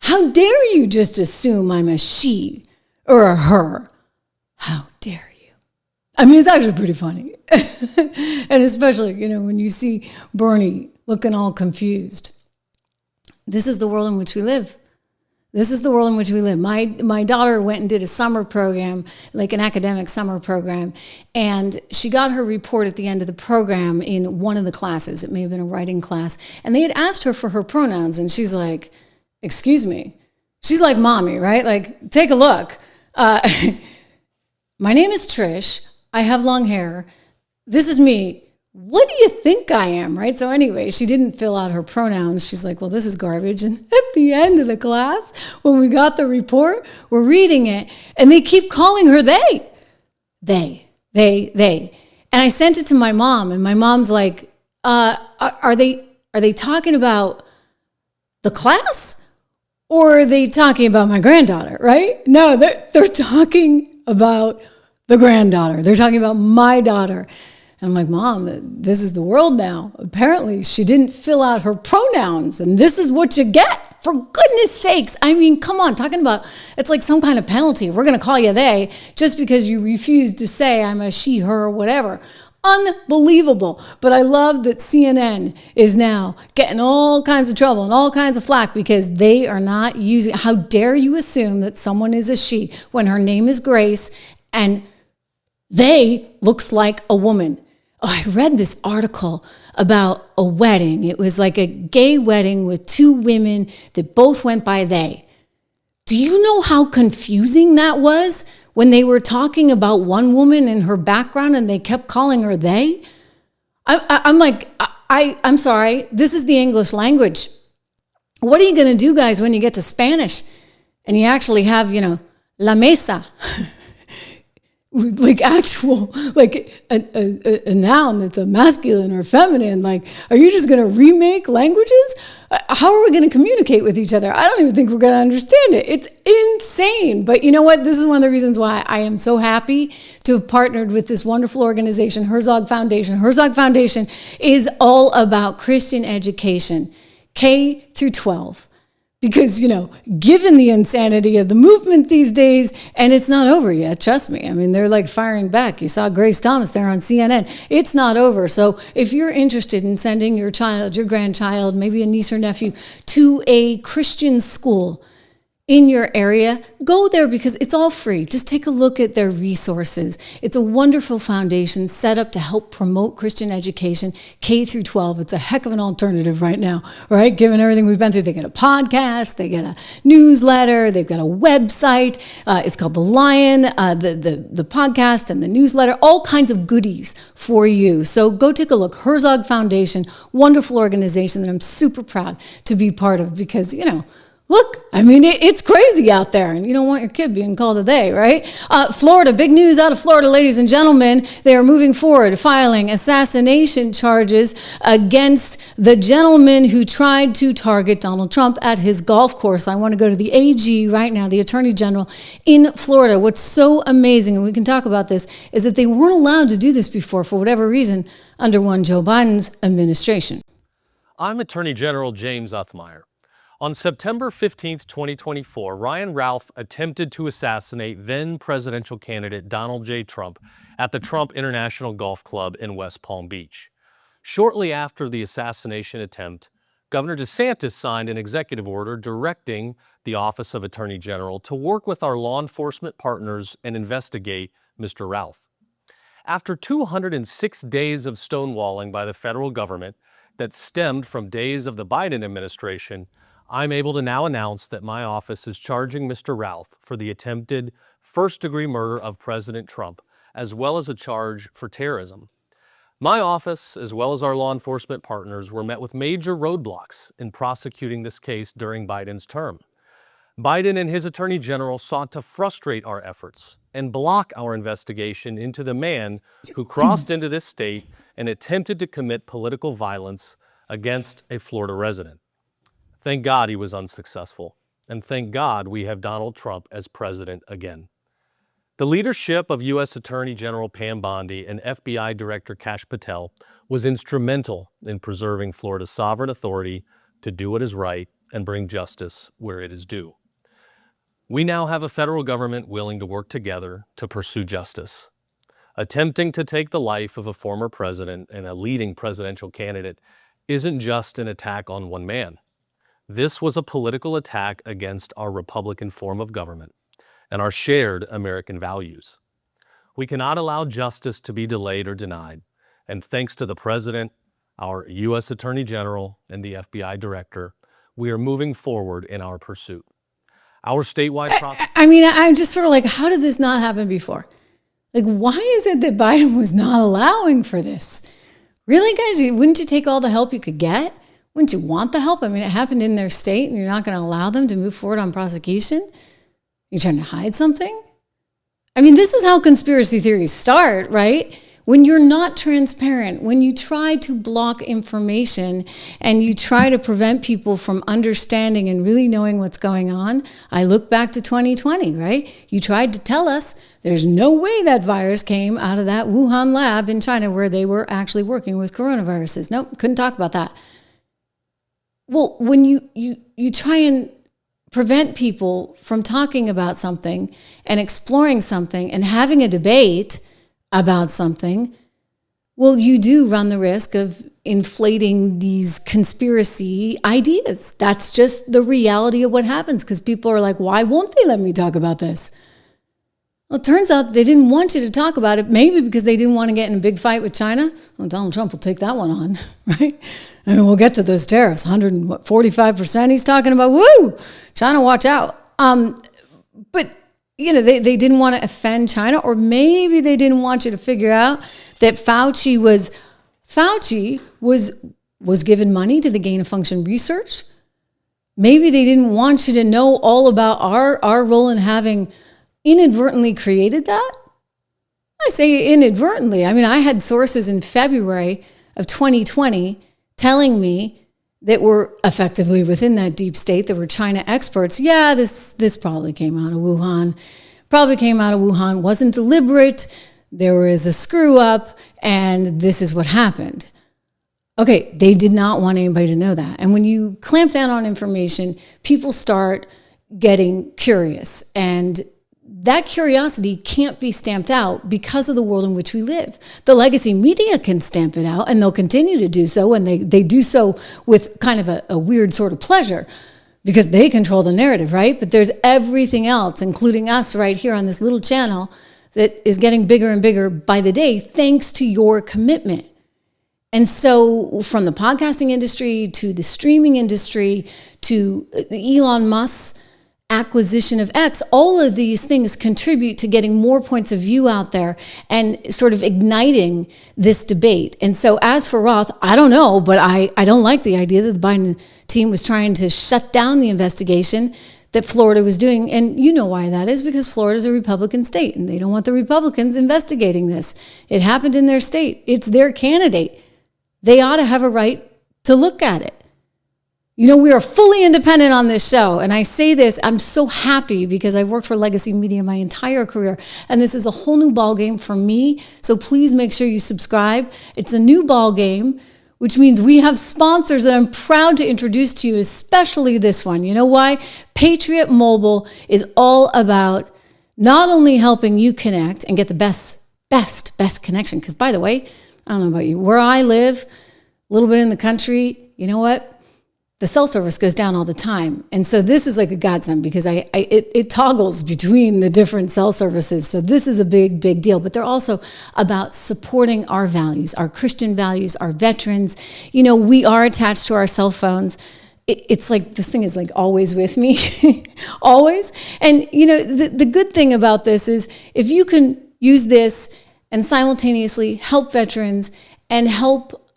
How dare you just assume I'm a she or a her? How dare you? I mean, it's actually pretty funny. And especially, when you see Bernie looking all confused. This is the world in which we live. This is the world in which we live. My daughter went and did a summer program, like an academic summer program, and she got her report at the end of the program in one of the classes. It may have been a writing class. And they had asked her for her pronouns, and she's like, excuse me. She's like mommy, right? Like, take a look. My name is Trish. I have long hair. This is me. What do you think I am, right? So anyway, she didn't fill out her pronouns. She's like, well, this is garbage. And at the end of the class, when we got the report, we're reading it, and they keep calling her they. And I sent it to my mom, and my mom's like, are they talking about the class? Or are they talking about my granddaughter, right? No, they're talking about the granddaughter. They're talking about my daughter. And I'm like, Mom, this is the world now. Apparently, she didn't fill out her pronouns, and this is what you get. For goodness sakes. I mean, come on, talking about, it's like some kind of penalty. We're going to call you they just because you refuse to say I'm a she, her, or whatever. Unbelievable. But I love that CNN is now getting all kinds of trouble and all kinds of flack because they are not using, how dare you assume that someone is a she when her name is Grace and they looks like a woman. Oh, I read this article about a wedding. It was like a gay wedding with two women that both went by they. Do you know how confusing that was when they were talking about one woman and her background and they kept calling her they? I'm like, I'm sorry, this is the English language. What are you going to do, guys, when you get to Spanish and you actually have, la mesa? Like actual, like a noun that's a masculine or feminine. Like, are you just going to remake languages? How are we going to communicate with each other? I don't even think we're going to understand it. It's insane. But you know what? This is one of the reasons why I am so happy to have partnered with this wonderful organization, Herzog Foundation. Herzog Foundation is all about Christian education, K through 12. Because, given the insanity of the movement these days, and it's not over yet, trust me. I mean, they're like firing back. You saw Grace Thomas there on CNN. It's not over. So if you're interested in sending your child, your grandchild, maybe a niece or nephew to a Christian school in your area, go there because it's all free. Just take a look at their resources. It's a wonderful foundation set up to help promote Christian education, K through 12. It's a heck of an alternative right now, right? Given everything we've been through, they get a podcast, they get a newsletter, they've got a website. It's called The Lion, the podcast and the newsletter, all kinds of goodies for you. So go take a look. Herzog Foundation, wonderful organization that I'm super proud to be part of because, look, I mean, it's crazy out there, and you don't want your kid being called a they, right? Florida, big news out of Florida, ladies and gentlemen. They are moving forward, filing assassination charges against the gentleman who tried to target Donald Trump at his golf course. I want to go to the AG right now, the Attorney General in Florida. What's so amazing, and we can talk about this, is that they weren't allowed to do this before for whatever reason under one Joe Biden's administration. I'm Attorney General James Uthmeyer. On September 15, 2024, Ryan Ralph attempted to assassinate then presidential candidate Donald J. Trump at the Trump International Golf Club in West Palm Beach. Shortly after the assassination attempt, Governor DeSantis signed an executive order directing the Office of Attorney General to work with our law enforcement partners and investigate Mr. Ralph. After 206 days of stonewalling by the federal government that stemmed from days of the Biden administration, I'm able to now announce that my office is charging Mr. Ralph for the attempted first-degree murder of President Trump, as well as a charge for terrorism. My office, as well as our law enforcement partners, were met with major roadblocks in prosecuting this case during Biden's term. Biden and his attorney general sought to frustrate our efforts and block our investigation into the man who crossed into this state and attempted to commit political violence against a Florida resident. Thank God he was unsuccessful, and thank God we have Donald Trump as president again. The leadership of U.S. Attorney General Pam Bondi and FBI Director Kash Patel was instrumental in preserving Florida's sovereign authority to do what is right and bring justice where it is due. We now have a federal government willing to work together to pursue justice. Attempting to take the life of a former president and a leading presidential candidate isn't just an attack on one man. This was a political attack against our Republican form of government and our shared American values. We cannot allow justice to be delayed or denied, and thanks to the President, our U.S. Attorney General, and the FBI Director, we are moving forward in our pursuit. Our statewide process... I mean, I'm just sort of like, how did this not happen before? Like, why is it that Biden was not allowing for this? Really, guys? Wouldn't you take all the help you could get? Wouldn't you want the help? I mean, it happened in their state, and you're not going to allow them to move forward on prosecution? You're trying to hide something? I mean, this is how conspiracy theories start, right? When you're not transparent, when you try to block information and you try to prevent people from understanding and really knowing what's going on. I look back to 2020, right? You tried to tell us there's no way that virus came out of that Wuhan lab in China where they were actually working with coronaviruses. Nope, couldn't talk about that. Well, when you try and prevent people from talking about something and exploring something and having a debate about something, well, you do run the risk of inflating these conspiracy ideas. That's just the reality of what happens because people are like, why won't they let me talk about this? Well, it turns out they didn't want you to talk about it, maybe because they didn't want to get in a big fight with China. Well, Donald Trump will take that one on, right? I mean, we'll get to those tariffs, 145% he's talking about. Woo! China, watch out. But you know, they didn't want to offend China, or maybe they didn't want you to figure out that Fauci was given money to the gain of function research. Maybe they didn't want you to know all about our role in having inadvertently created that. I say inadvertently. I mean, I had sources in February of 2020 telling me that were effectively within that deep state, that were China experts. Yeah, this probably came out of Wuhan. Wasn't deliberate. There was a screw up, and this is what happened. Okay, they did not want anybody to know that. And when you clamp down on information, people start getting curious. And that curiosity can't be stamped out because of the world in which we live. The legacy media can stamp it out, and they'll continue to do so, and they do so with kind of a weird sort of pleasure because they control the narrative, right? But there's everything else, including us right here on this little channel, that is getting bigger and bigger by the day thanks to your commitment. And so from the podcasting industry to the streaming industry to the Elon Musk acquisition of X, all of these things contribute to getting more points of view out there and sort of igniting this debate. And so as for Roth, I don't know, but I don't like the idea that the Biden team was trying to shut down the investigation that Florida was doing. And you know why that is, because Florida is a Republican state and they don't want the Republicans investigating this. It happened in their state. It's their candidate. They ought to have a right to look at it. You know, we are fully independent on this show. And I say this, I'm so happy because I've worked for legacy media my entire career. And this is a whole new ballgame for me. So please make sure you subscribe. It's a new ballgame, which means we have sponsors that I'm proud to introduce to you, especially this one. You know why? Patriot Mobile is all about not only helping you connect and get the best connection. Because by the way, I don't know about you, where I live, a little bit in the country, you know what? The cell service goes down all the time. And so this is like a godsend because it toggles between the different cell services. So this is a big, big deal. But they're also about supporting our values, our Christian values, our veterans. You know, we are attached to our cell phones. it's like this thing is like always with me, always. And, you know, the good thing about this is if you can use this and simultaneously help veterans and help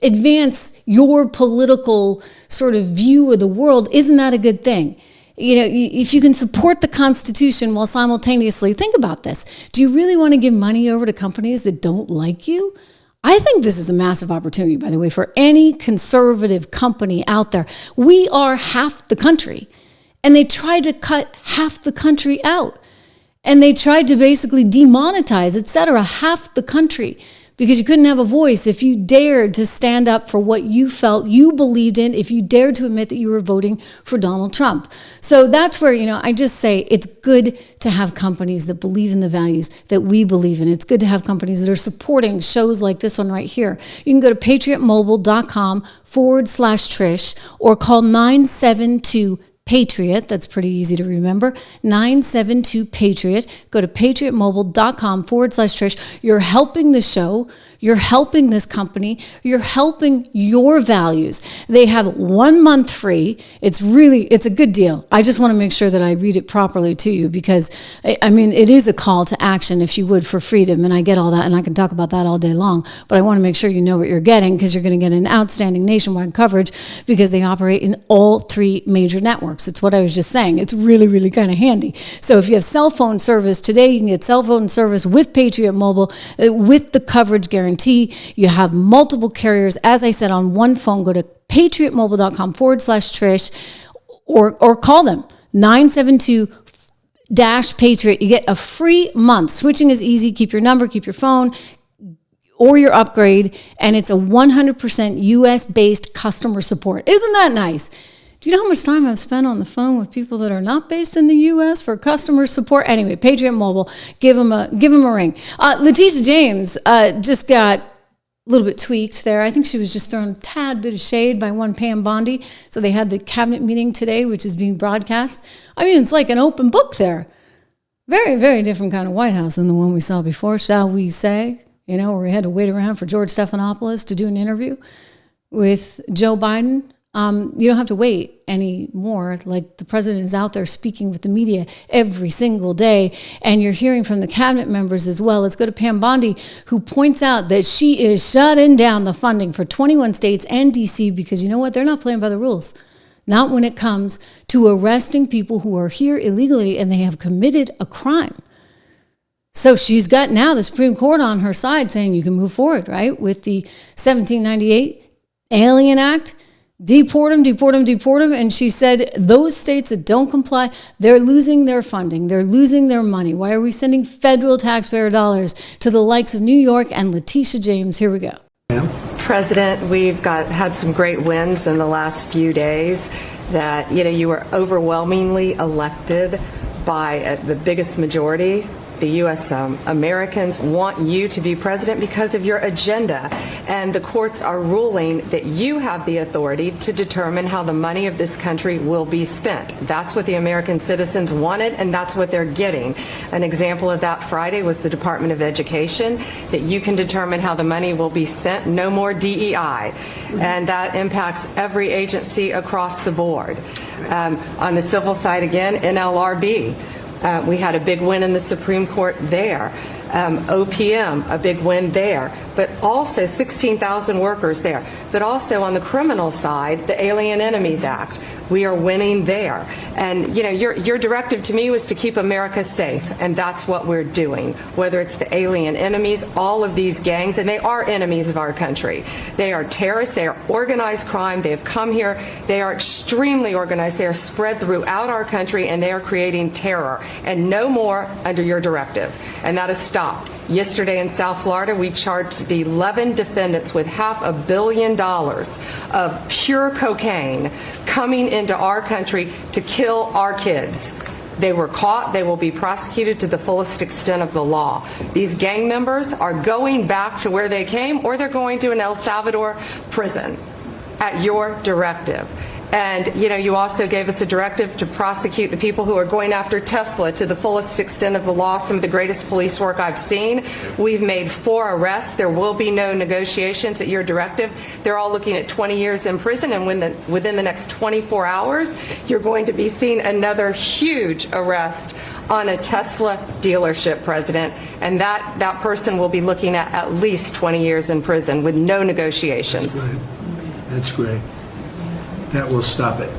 advance your political sort of view of the world, isn't that a good thing? You know, if you can support the Constitution while simultaneously, think about this. Do you really want to give money over to companies that don't like you? I think this is a massive opportunity, by the way, for any conservative company out there. We are half the country, and they tried to cut half the country out, and they tried to basically demonetize, etc., half the country, because you couldn't have a voice if you dared to stand up for what you felt you believed in, if you dared to admit that you were voting for Donald Trump. So that's where, you know, I just say it's good to have companies that believe in the values that we believe in. It's good to have companies that are supporting shows like this one right here. You can go to patriotmobile.com/Trish or call 972-PATRIOT. That's pretty easy to remember. 972-PATRIOT. Go to patriotmobile.com/Trish. You're helping the show. You're helping this company. You're helping your values. They have 1 month free. It's a good deal. I just want to make sure that I read it properly to you because, I mean, it is a call to action, if you would, for freedom. And I get all that, and I can talk about that all day long. But I want to make sure you know what you're getting, because you're going to get an outstanding nationwide coverage because they operate in all 3 major networks. It's what I was just saying. It's really, really kind of handy. So if you have cell phone service today, you can get cell phone service with Patriot Mobile with the coverage guarantee. You have multiple carriers. As I said, on one phone, go to patriotmobile.com/Trish or call them 972-PATRIOT. You get a free month. Switching is easy. Keep your number, keep your phone, or your upgrade, and it's a 100% US-based customer support. Isn't that nice? Do you know how much time I've spent on the phone with people that are not based in the U.S. for customer support? Anyway, Patriot Mobile, give them a ring. Letitia James just got a little bit tweaked there. I think she was just thrown a tad bit of shade by one Pam Bondi. So they had the cabinet meeting today, which is being broadcast. I mean, it's like an open book there. Very, very different kind of White House than the one we saw before, shall we say? You know, where we had to wait around for George Stephanopoulos to do an interview with Joe Biden. You don't have to wait anymore. Like, the president is out there speaking with the media every single day, and you're hearing from the cabinet members as well. Let's go to Pam Bondi, who points out that she is shutting down the funding for 21 states and DC because, you know what, they're not playing by the rules. Not when it comes to arresting people who are here illegally and they have committed a crime. So she's got now the Supreme Court on her side saying you can move forward, right, with the 1798 Alien Act. Deport them. And she said those states that don't comply, they're losing their funding. They're losing their money. Why are we sending federal taxpayer dollars to the likes of New York and Letitia James? Here we go. President, we've had some great wins in the last few days. That, you know, you were overwhelmingly elected by the biggest majority. The U.S. Americans want you to be president because of your agenda, and the courts are ruling that you have the authority to determine how the money of this country will be spent. That's what the American citizens wanted, and that's what they're getting. An example of that Friday was the Department of Education, that you can determine how the money will be spent. No more DEI, and that impacts every agency across the board. On the civil side, again, NLRB. We had a big win in the Supreme Court there. OPM, a big win there. But also 16,000 workers there. But also on the criminal side, the Alien Enemies Act. We are winning there. And, you know, your directive to me was to keep America safe, and that's what we're doing. Whether it's the alien enemies, all of these gangs, and they are enemies of our country. They are terrorists. They are organized crime. They have come here. They are extremely organized. They are spread throughout our country, and they are creating terror. And no more under your directive. And that is stopped. Yesterday in South Florida, we charged 11 defendants with $500 million of pure cocaine coming into our country to kill our kids. They were caught. They will be prosecuted to the fullest extent of the law. These gang members are going back to where they came, or they're going to an El Salvador prison at your directive. And, you also gave us a directive to prosecute the people who are going after Tesla to the fullest extent of the law, some of the greatest police work I've seen. We've made 4 arrests. There will be no negotiations at your directive. They're all looking at 20 years in prison, and within the next 24 hours, you're going to be seeing another huge arrest on a Tesla dealership, President, and that person will be looking at least 20 years in prison with no negotiations. That's great. That will stop it.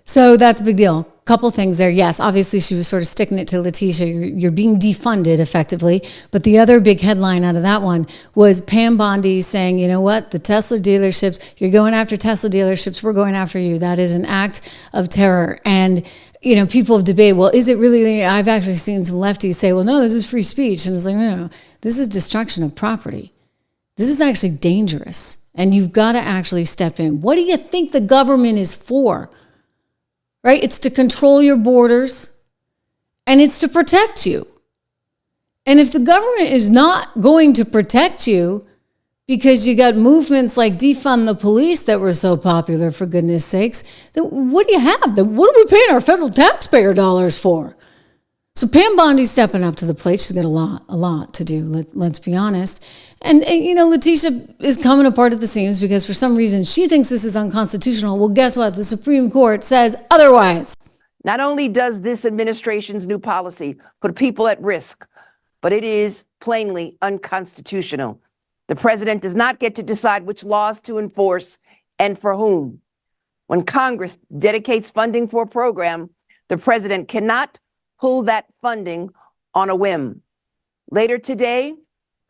So that's a big deal. Couple things there. Yes, obviously she was sort of sticking it to Letitia. You're being defunded effectively. But the other big headline out of that one was Pam Bondi saying, you know what, the Tesla dealerships, you're going after Tesla dealerships, we're going after you. That is an act of terror. And people have debated, well, is it really? I've actually seen some lefties say, well, no, this is free speech. And it's like, no, this is destruction of property. This is actually dangerous. And you've got to actually step in. What do you think the government is for? Right? It's to control your borders and it's to protect you. And if the government is not going to protect you because you got movements like defund the police that were so popular, for goodness sakes, then what do you have? Then what are we paying our federal taxpayer dollars for? So Pam Bondi's stepping up to the plate. She's got a lot to do, let's be honest. And Letitia is coming apart at the seams because for some reason she thinks this is unconstitutional. Well, guess what? The Supreme Court says otherwise. Not only does this administration's new policy put people at risk, but it is plainly unconstitutional. The president does not get to decide which laws to enforce and for whom. When Congress dedicates funding for a program, the president cannot pull that funding on a whim. Later today,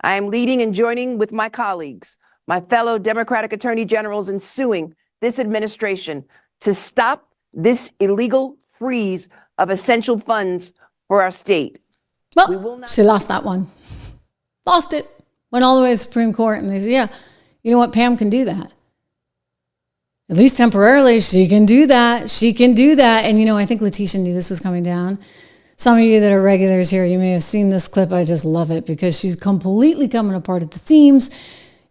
I am leading and joining with my colleagues, my fellow Democratic attorney generals, in suing this administration to stop this illegal freeze of essential funds for our state. Well, she lost that one. Lost it. Went all the way to the Supreme Court, and they said, yeah, you know what, Pam can do that. At least temporarily, she can do that. She can do that. And, I think Letitia knew this was coming down. Some of you that are regulars here, you may have seen this clip. I just love it because she's completely coming apart at the seams.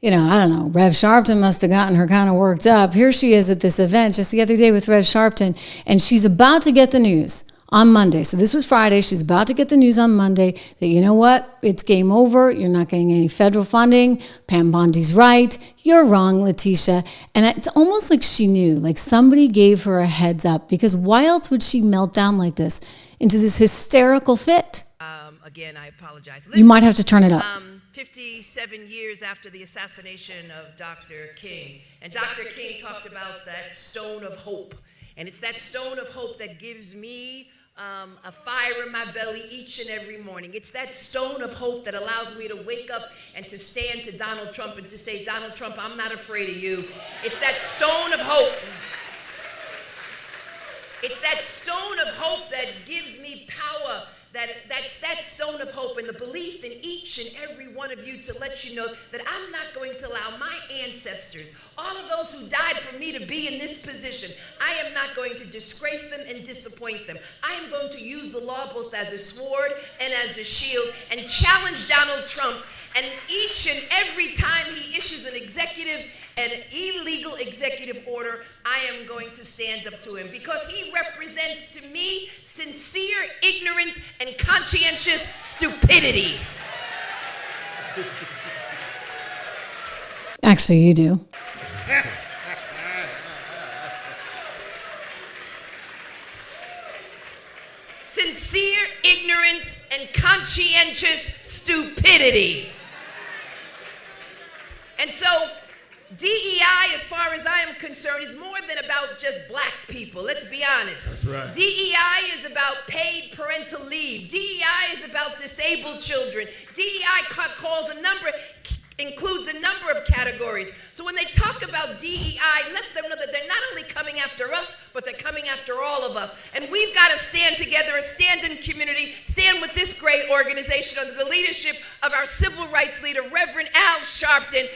I don't know, Rev Sharpton must have gotten her kind of worked up. Here she is at this event just the other day with Rev Sharpton, and she's about to get the news on Monday. So this was Friday. She's about to get the news on Monday that, you know what, it's game over. You're not getting any federal funding. Pam Bondi's right. You're wrong, Letitia. And it's almost like she knew, like somebody gave her a heads up, because why else would she melt down like this into this hysterical fit? Again, I apologize. You might have to turn it up. 57 years after the assassination of Dr. King, and Dr. King talked about that stone of hope. And it's that stone of hope that gives me a fire in my belly each and every morning. It's that stone of hope that allows me to wake up and to stand to Donald Trump and to say, Donald Trump, I'm not afraid of you. It's that stone of hope. It's that stone of hope that gives me power. That's that stone of hope and the belief in each and every one of you to let you know that I'm not going to allow my ancestors, all of those who died for me, to be in this position. I am not going to disgrace them and disappoint them. I am going to use the law both as a sword and as a shield and challenge Donald Trump. And each and every time he issues an illegal executive order, I am going to stand up to him because he represents to me sincere ignorance and conscientious stupidity. Actually, you do. Sincere ignorance and conscientious stupidity. And so DEI, as far as I am concerned, is more than about just black people. Let's be honest. That's right. DEI is about paid parental leave. DEI is about disabled children. DEI includes a number of categories. So when they talk about DEI, let them know that they're not only coming after us, but they're coming after all of us. And we've got to stand together, a stand-in community, stand with this great organization under the leadership of our civil rights leader, Reverend Al Sharpton,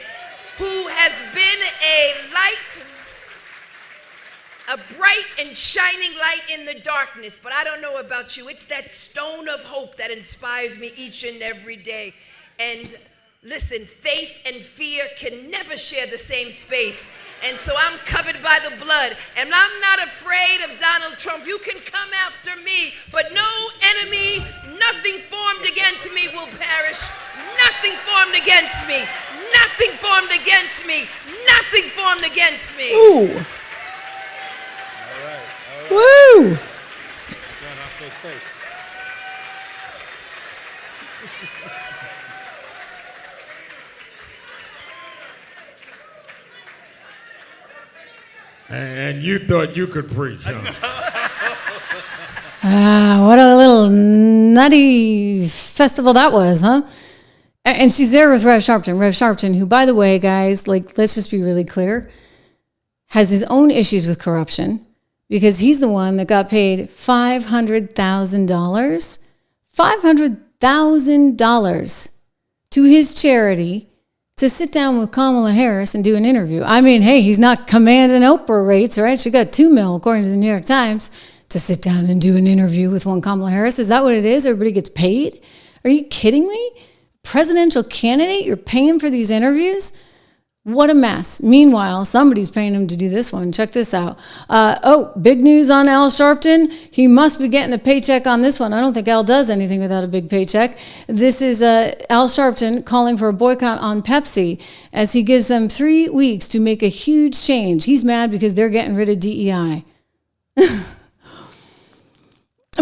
who has been a bright and shining light in the darkness. But I don't know about you. It's that stone of hope that inspires me each and every day. And Listen, faith and fear can never share the same space. And so I'm covered by the blood. And I'm not afraid of Donald Trump. You can come after me, but no enemy, nothing formed against me will perish. Nothing formed against me. Nothing formed against me. Nothing formed against me. Ooh. All right. Woo! And you thought you could preach, huh? What a little nutty festival that was, huh? And she's there with Rev Sharpton. Rev Sharpton, who, by the way, guys, like, let's just be really clear, has his own issues with corruption because he's the one that got paid $500,000. $500,000 to his charity to sit down with Kamala Harris and do an interview. I mean, hey, he's not commanding Oprah rates, right? She got $2 million, according to the New York Times, to sit down and do an interview with one Kamala Harris. Is that what it is? Everybody gets paid? Are you kidding me? Presidential candidate, you're paying for these interviews? What a mess. Meanwhile, somebody's paying him to do this one. Check this out. Big news on Al Sharpton. He must be getting a paycheck on this one. I don't think Al does anything without a big paycheck. This is Al Sharpton calling for a boycott on Pepsi as he gives them 3 weeks to make a huge change. He's mad because they're getting rid of DEI.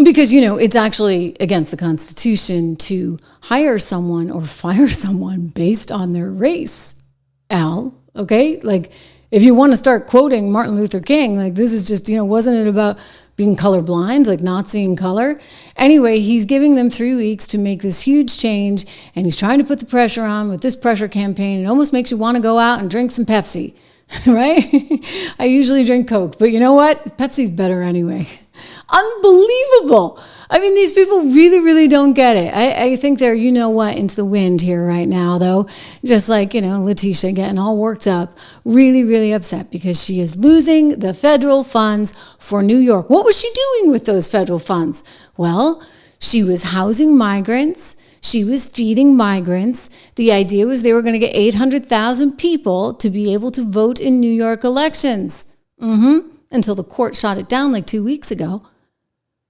Because, it's actually against the Constitution to hire someone or fire someone based on their race. Al, okay? Like, if you want to start quoting Martin Luther King, like, this is just, wasn't it about being colorblind, like not seeing color? Anyway, he's giving them 3 weeks to make this huge change, and he's trying to put the pressure on with this pressure campaign. It almost makes you want to go out and drink some Pepsi, right? I usually drink Coke, but you know what? Pepsi's better anyway. Unbelievable. I mean, these people really, really don't get it. I think they're, into the wind here right now, though. Just like, Letitia getting all worked up, really, really upset because she is losing the federal funds for New York. What was she doing with those federal funds? Well, she was housing migrants. She was feeding migrants. The idea was they were going to get 800,000 people to be able to vote in New York elections. Until the court shot it down like 2 weeks ago.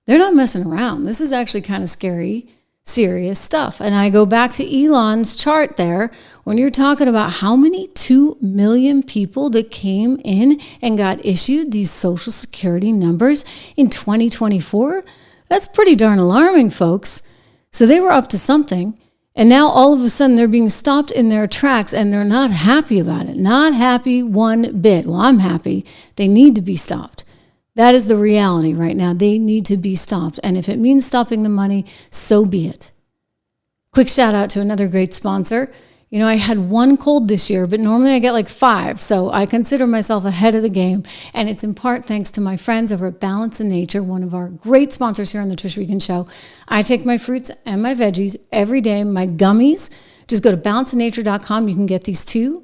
They're not messing around. This is actually kind of scary, serious stuff. And I go back to Elon's chart there. When you're talking about how many 2 million people that came in and got issued these Social Security numbers in 2024, that's pretty darn alarming, folks. So they were up to something. And now all of a sudden they're being stopped in their tracks and they're not happy about it. Not happy one bit. Well, I'm happy. They need to be stopped. That is the reality right now. They need to be stopped. And if it means stopping the money, so be it. Quick shout out to another great sponsor. I had 1 cold this year, but normally I get like 5. So I consider myself ahead of the game. And it's in part thanks to my friends over at Balance in Nature, one of our great sponsors here on the Trish Regan Show. I take my fruits and my veggies every day, my gummies. Just go to balanceinnature.com. You can get these too.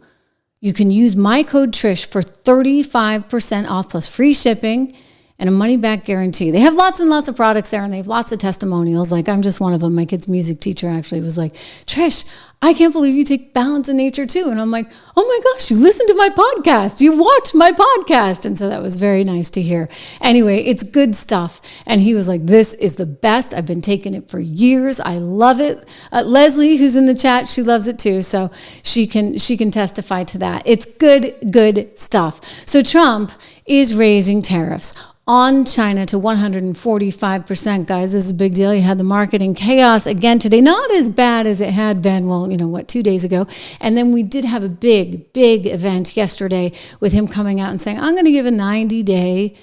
You can use my code Trish for 35% off plus free shipping and a money-back guarantee. They have lots and lots of products there, and they have lots of testimonials. Like, I'm just one of them. My kid's music teacher actually was like, Trish, I can't believe you take Balance in Nature too. And I'm like, oh my gosh, you listen to my podcast. You watch my podcast. And so that was very nice to hear. Anyway, it's good stuff. And he was like, this is the best. I've been taking it for years. I love it. Leslie, who's in the chat, she loves it too. So she can testify to that. It's good stuff. So Trump is raising tariffs on China to 145%, guys. This is a big deal. He had the market in chaos again today. Not as bad as it had been, 2 days ago. And then we did have a big event yesterday with him coming out and saying, I'm going to give a 90-day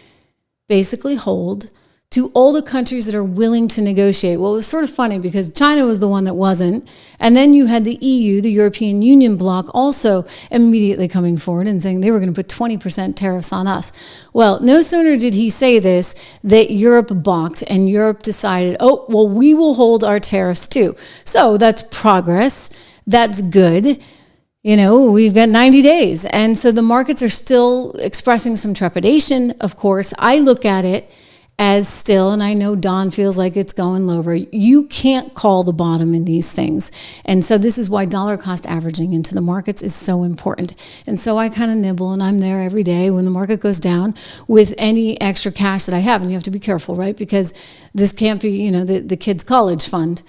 basically hold to all the countries that are willing to negotiate. Well, it was sort of funny because China was the one that wasn't. And then you had the EU, the European Union bloc, also immediately coming forward and saying they were going to put 20% tariffs on us. Well, no sooner did he say this that Europe balked and Europe decided, we will hold our tariffs too. So that's progress. That's good. We've got 90 days. And so the markets are still expressing some trepidation, of course. I look at it as still, and I know Don feels like it's going lower. You can't call the bottom in these things. And so this is why dollar cost averaging into the markets is so important. And so I kind of nibble, and I'm there every day when the market goes down with any extra cash that I have. And you have to be careful, right? Because this can't be, the kids' college fund.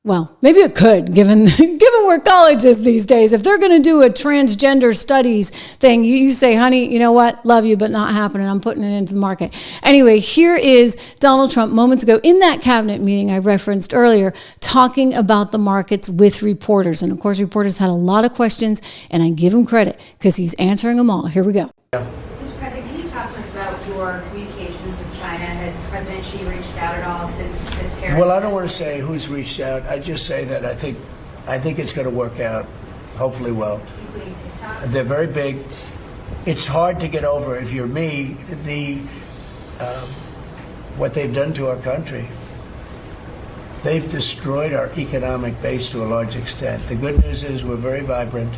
Well, maybe it could, given where college is these days. If they're going to do a transgender studies thing, you say, honey, you know what? Love you, but not happening. I'm putting it into the market. Anyway, here is Donald Trump moments ago in that cabinet meeting I referenced earlier, talking about the markets with reporters. And of course, reporters had a lot of questions, and I give him credit because he's answering them all. Here we go. Mr. President, can you talk to us about your communications with China? Has President Xi reached out at all since the tariff? Well, I don't want to say who's reached out. I just say that I think it's going to work out, hopefully well. They're very big. It's hard to get over, if you're me, what they've done to our country. They've destroyed our economic base to a large extent. The good news is we're very vibrant,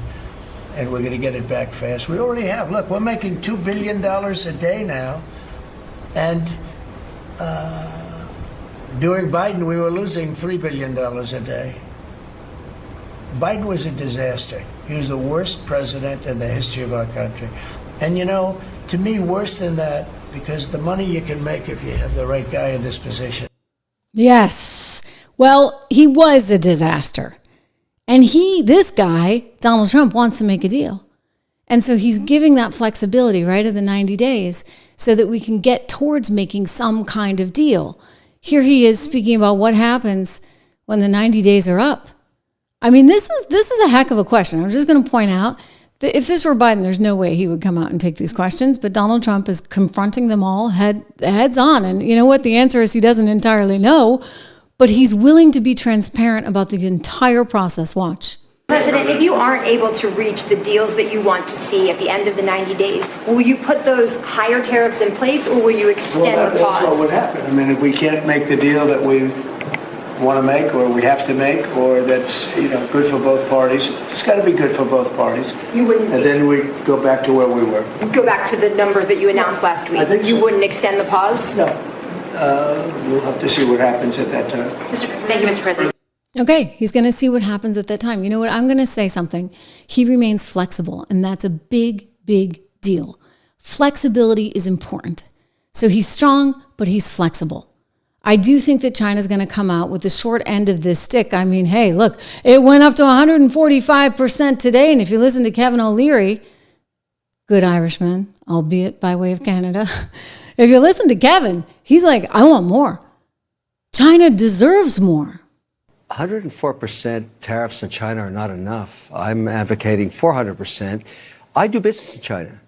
and we're going to get it back fast. We already have. Look, we're making $2 billion a day now, and during Biden, we were losing $3 billion a day. Biden was a disaster. He was the worst president in the history of our country. And to me, worse than that, because the money you can make if you have the right guy in this position. Yes. Well, he was a disaster. And this guy, Donald Trump, wants to make a deal. And so he's giving that flexibility, right, of the 90 days so that we can get towards making some kind of deal. Here he is speaking about what happens when the 90 days are up. I mean, this is a heck of a question. I'm just going to point out that if this were Biden, there's no way he would come out and take these questions. But Donald Trump is confronting them all heads on. And you know what? The answer is he doesn't entirely know, but he's willing to be transparent about the entire process. Watch. President, if you aren't able to reach the deals that you want to see at the end of the 90 days, will you put those higher tariffs in place, or will you extend the pause? That's what would happen. I mean, if we can't make the deal that we want to make, or we have to make, or that's good for both parties, it's got to be good for both parties. You wouldn't, and then we go back to where we were. Go back to the numbers that you announced last week. I think you so. Wouldn't extend the pause. No, we'll have to see what happens at that time. Thank you, Mr. President. Okay, he's going to see what happens at that time. You know what? I'm going to say something. He remains flexible, and that's a big, big deal. Flexibility is important. So he's strong, but he's flexible. I do think that China's going to come out with the short end of this stick. I mean, hey, look, it went up to 145% today, and if you listen to Kevin O'Leary, good Irishman, albeit by way of Canada, if you listen to Kevin, he's like, I want more. China deserves more. 104% tariffs in China are not enough. I'm advocating 400%. I do business in China.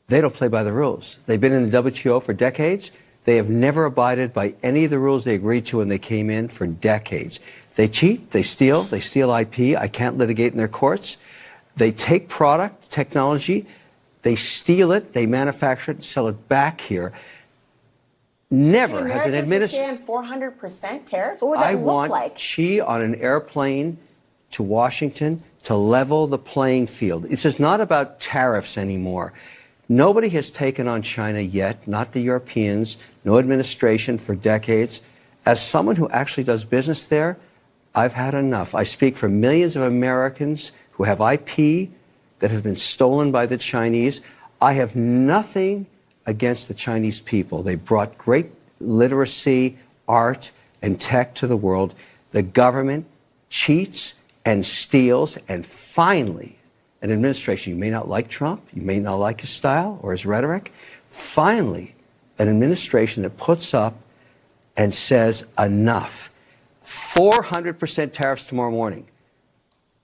They don't play by the rules. They've been in the WTO for decades. They have never abided by any of the rules they agreed to when they came in for decades. They cheat, they steal IP. I can't litigate in their courts. They take product, technology, they steal it, they manufacture it and sell it back here. Never has an administration. 400% tariffs? What would that look like? like? Xi on an airplane to Washington to level the playing field. This is not about tariffs anymore. Nobody has taken on China yet, not the Europeans, no administration for decades. As someone who actually does business there, I've had enough. I speak for millions of Americans who have IP that have been stolen by the Chinese. I have nothing against the Chinese people. They brought great literacy, art, and tech to the world. The government cheats and steals, and finally, an administration, you may not like Trump, you may not like his style or his rhetoric, finally, an administration that puts up and says enough. 400% tariffs tomorrow morning.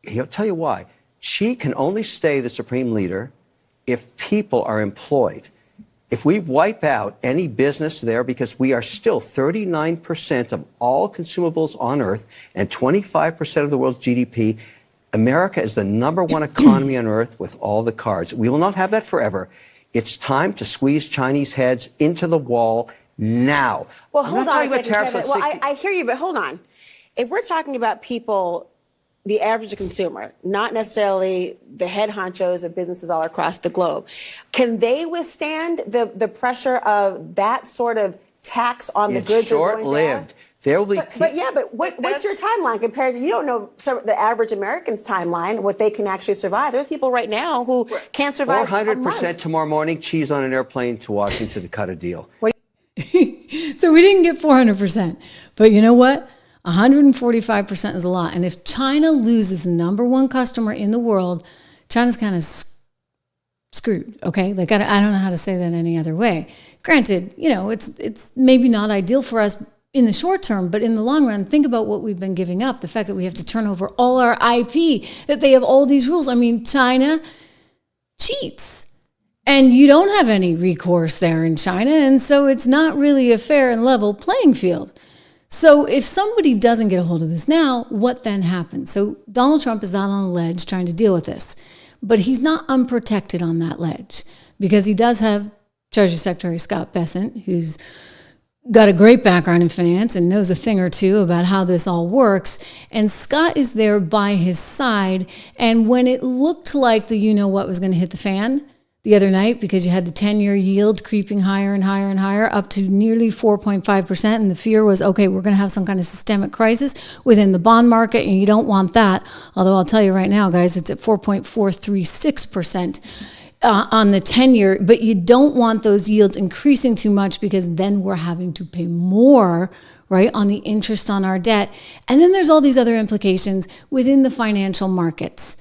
He'll tell you why. Xi can only stay the supreme leader if people are employed. If we wipe out any business there, because we are still 39% of all consumables on Earth and 25% of the world's GDP, America is the #1 economy on Earth with all the cards. We will not have that forever. It's time to squeeze Chinese heads into the wall now. Well, I'm hold not on talking a about second, tariffs Kevin. on Well, 60. I hear you, but hold on. If we're talking about people, the average consumer, not necessarily the head honchos of businesses all across the globe, can they withstand the pressure of that sort of tax on the It's goods are going down? short-lived. There will be But what's your timeline compared to, you don't know the average American's timeline, what they can actually survive. There's people right now who can't survive 400% tomorrow morning, cheese on an airplane to Washington to cut a deal. So we didn't get 400%. But you know what? 145% is a lot. And if China loses the number one customer in the world, China's kind of screwed, okay? Like, I don't know how to say that any other way. Granted, you know, it's maybe not ideal for us in the short term, but in the long run, think about what we've been giving up. The fact that we have to turn over all our IP, that they have all these rules. I mean, China cheats. And you don't have any recourse there in China. And so it's not really a fair and level playing field. So if somebody doesn't get a hold of this now, what then happens? So Donald Trump is out on a ledge trying to deal with this. But he's not unprotected on that ledge because he does have Treasury Secretary Scott Bessent, who's got a great background in finance and knows a thing or two about how this all works. And Scott is there by his side. And when it looked like the you-know-what was going to hit the fan the other night, because you had the 10-year yield creeping higher and higher and higher up to nearly 4.5%. And the fear was, okay, we're going to have some kind of systemic crisis within the bond market. And you don't want that. Although I'll tell you right now, guys, it's at 4.436%. On the 10-year, but you don't want those yields increasing too much because then we're having to pay more, right, on the interest on our debt. And then there's all these other implications within the financial markets.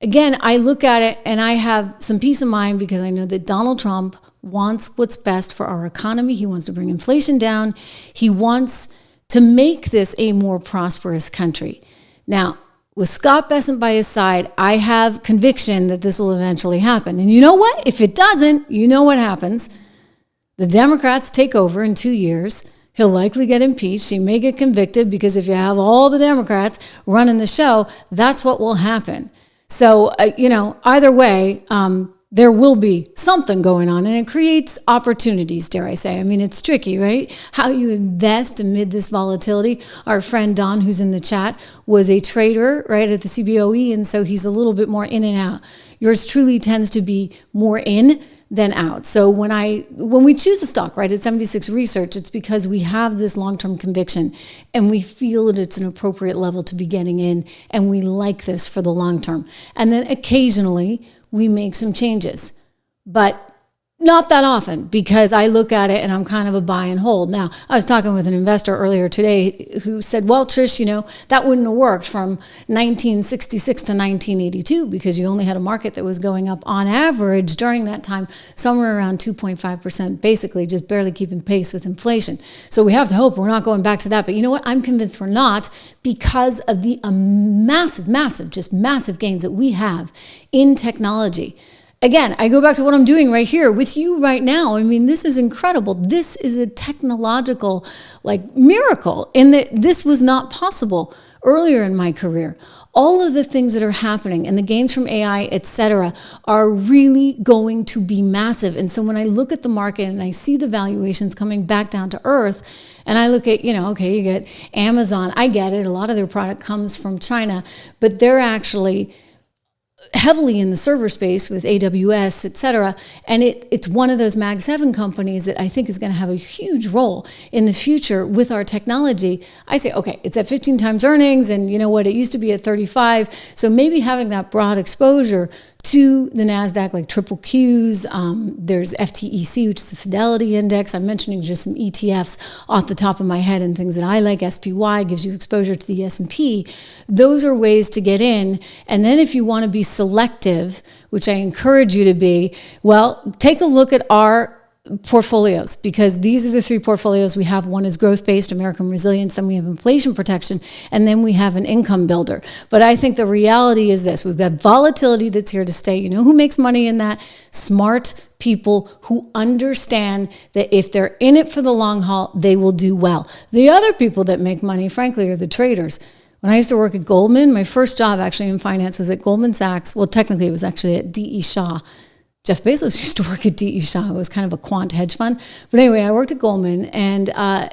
Again, I look at it and I have some peace of mind because I know that Donald Trump wants what's best for our economy. He wants to bring inflation down. He wants to make this a more prosperous country. Now, with Scott Bessent by his side, I have conviction that this will eventually happen. And you know what? If it doesn't, you know what happens. The Democrats take over in 2 years. He'll likely get impeached. He may get convicted because if you have all the Democrats running the show, that's what will happen. So, either way, there will be something going on, and it creates opportunities, dare I say. I mean, it's tricky, right? How you invest amid this volatility. Our friend Don, who's in the chat, was a trader, right, at the CBOE, and so he's a little bit more in and out. Yours truly tends to be more in than out. So when we choose a stock, right, at 76 Research, it's because we have this long-term conviction, and we feel that it's an appropriate level to be getting in, and we like this for the long term. And then occasionally, we make some changes, but not that often because I look at it and I'm kind of a buy and hold. Now, I was talking with an investor earlier today who said, well, Trish, that wouldn't have worked from 1966 to 1982 because you only had a market that was going up on average during that time, somewhere around 2.5%, basically just barely keeping pace with inflation. So we have to hope we're not going back to that. But you know what? I'm convinced we're not because of the massive gains that we have in technology. Again, I go back to what I'm doing right here with you right now. I mean, this is incredible. This is a technological miracle in that this was not possible earlier in my career. All of the things that are happening and the gains from AI, et cetera, are really going to be massive. And so when I look at the market and I see the valuations coming back down to earth, and I look at, okay, you get Amazon. I get it. A lot of their product comes from China, but they're actually heavily in the server space with AWS, et cetera. And it's one of those Mag 7 companies that I think is going to have a huge role in the future with our technology. I say, okay, it's at 15 times earnings, and you know what? It used to be at 35. So maybe having that broad exposure to the NASDAQ, like triple Qs. There's FTEC, which is the Fidelity Index. I'm mentioning just some ETFs off the top of my head and things that I like. SPY gives you exposure to the S&P. Those are ways to get in. And then if you want to be selective, which I encourage you to be, well, take a look at our portfolios, because these are the three portfolios we have. One is growth-based, American resilience, then we have inflation protection, and then we have an income builder. But I think the reality is this: we've got volatility that's here to stay. You know who makes money in that? Smart people who understand that if they're in it for the long haul, they will do well. The other people that make money, frankly, are the traders. When I used to work at Goldman, my first job actually in finance was at Goldman Sachs. Well, technically it was actually at D.E. Shaw. Jeff Bezos used to work at D.E. Shaw. It was kind of a quant hedge fund. But anyway, I worked at Goldman, and I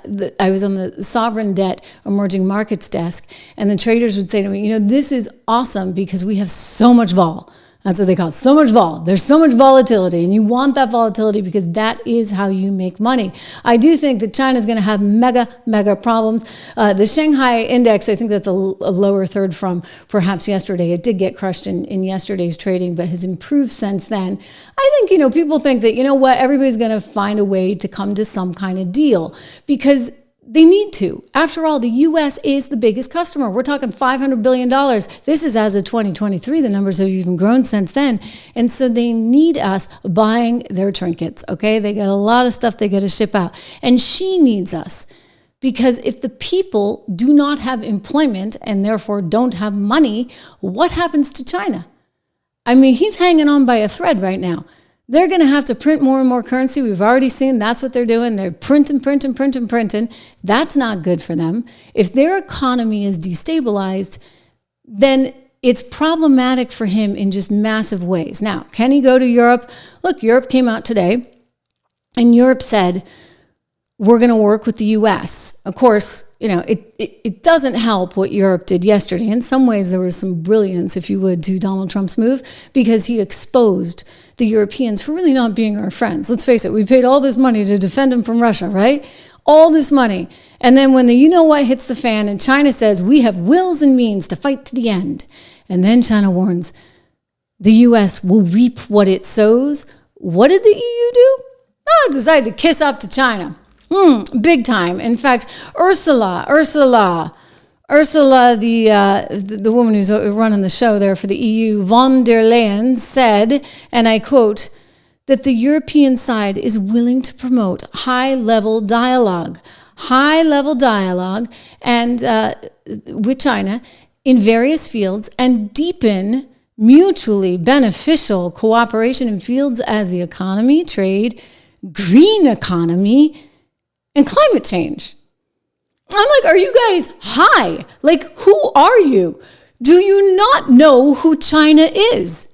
was on the sovereign debt emerging markets desk. And the traders would say to me, this is awesome because we have so much vol. That's what they call it. So much vol. There's so much volatility, and you want that volatility because that is how you make money. I do think that China's going to have mega problems. The Shanghai index, I think that's a lower third from perhaps yesterday. It did get crushed in yesterday's trading, but has improved since then. I think, people think that, everybody's going to find a way to come to some kind of deal because they need to. After all, the U.S. is the biggest customer. We're talking $500 billion. This is as of 2023. The numbers have even grown since then. And so they need us buying their trinkets, okay? They got a lot of stuff they got to ship out. And she needs us because if the people do not have employment and therefore don't have money, what happens to China? I mean, he's hanging on by a thread right now. They're going to have to print more and more currency. We've already seen that's what they're doing. They're printing. That's not good for them. If their economy is destabilized, then it's problematic for him in just massive ways. Now, can he go to Europe? Look, Europe came out today, and Europe said, we're going to work with the U.S. Of course, it doesn't help what Europe did yesterday. In some ways, there was some brilliance, if you would, to Donald Trump's move because he exposed the Europeans for really not being our friends. Let's face it, we paid all this money to defend them from Russia, right? All this money. And then when the you-know-what hits the fan and China says, we have wills and means to fight to the end. And then China warns, the U.S. will reap what it sows. What did the EU do? Oh, decided to kiss up to China. Big time. In fact, Ursula, the woman who's running the show there for the EU, von der Leyen, said, and I quote, that the European side is willing to promote high-level dialogue and with China in various fields and deepen mutually beneficial cooperation in fields as the economy, trade, green economy, and climate change. I'm like, are you guys high? Like, who are you? Do you not know who China is?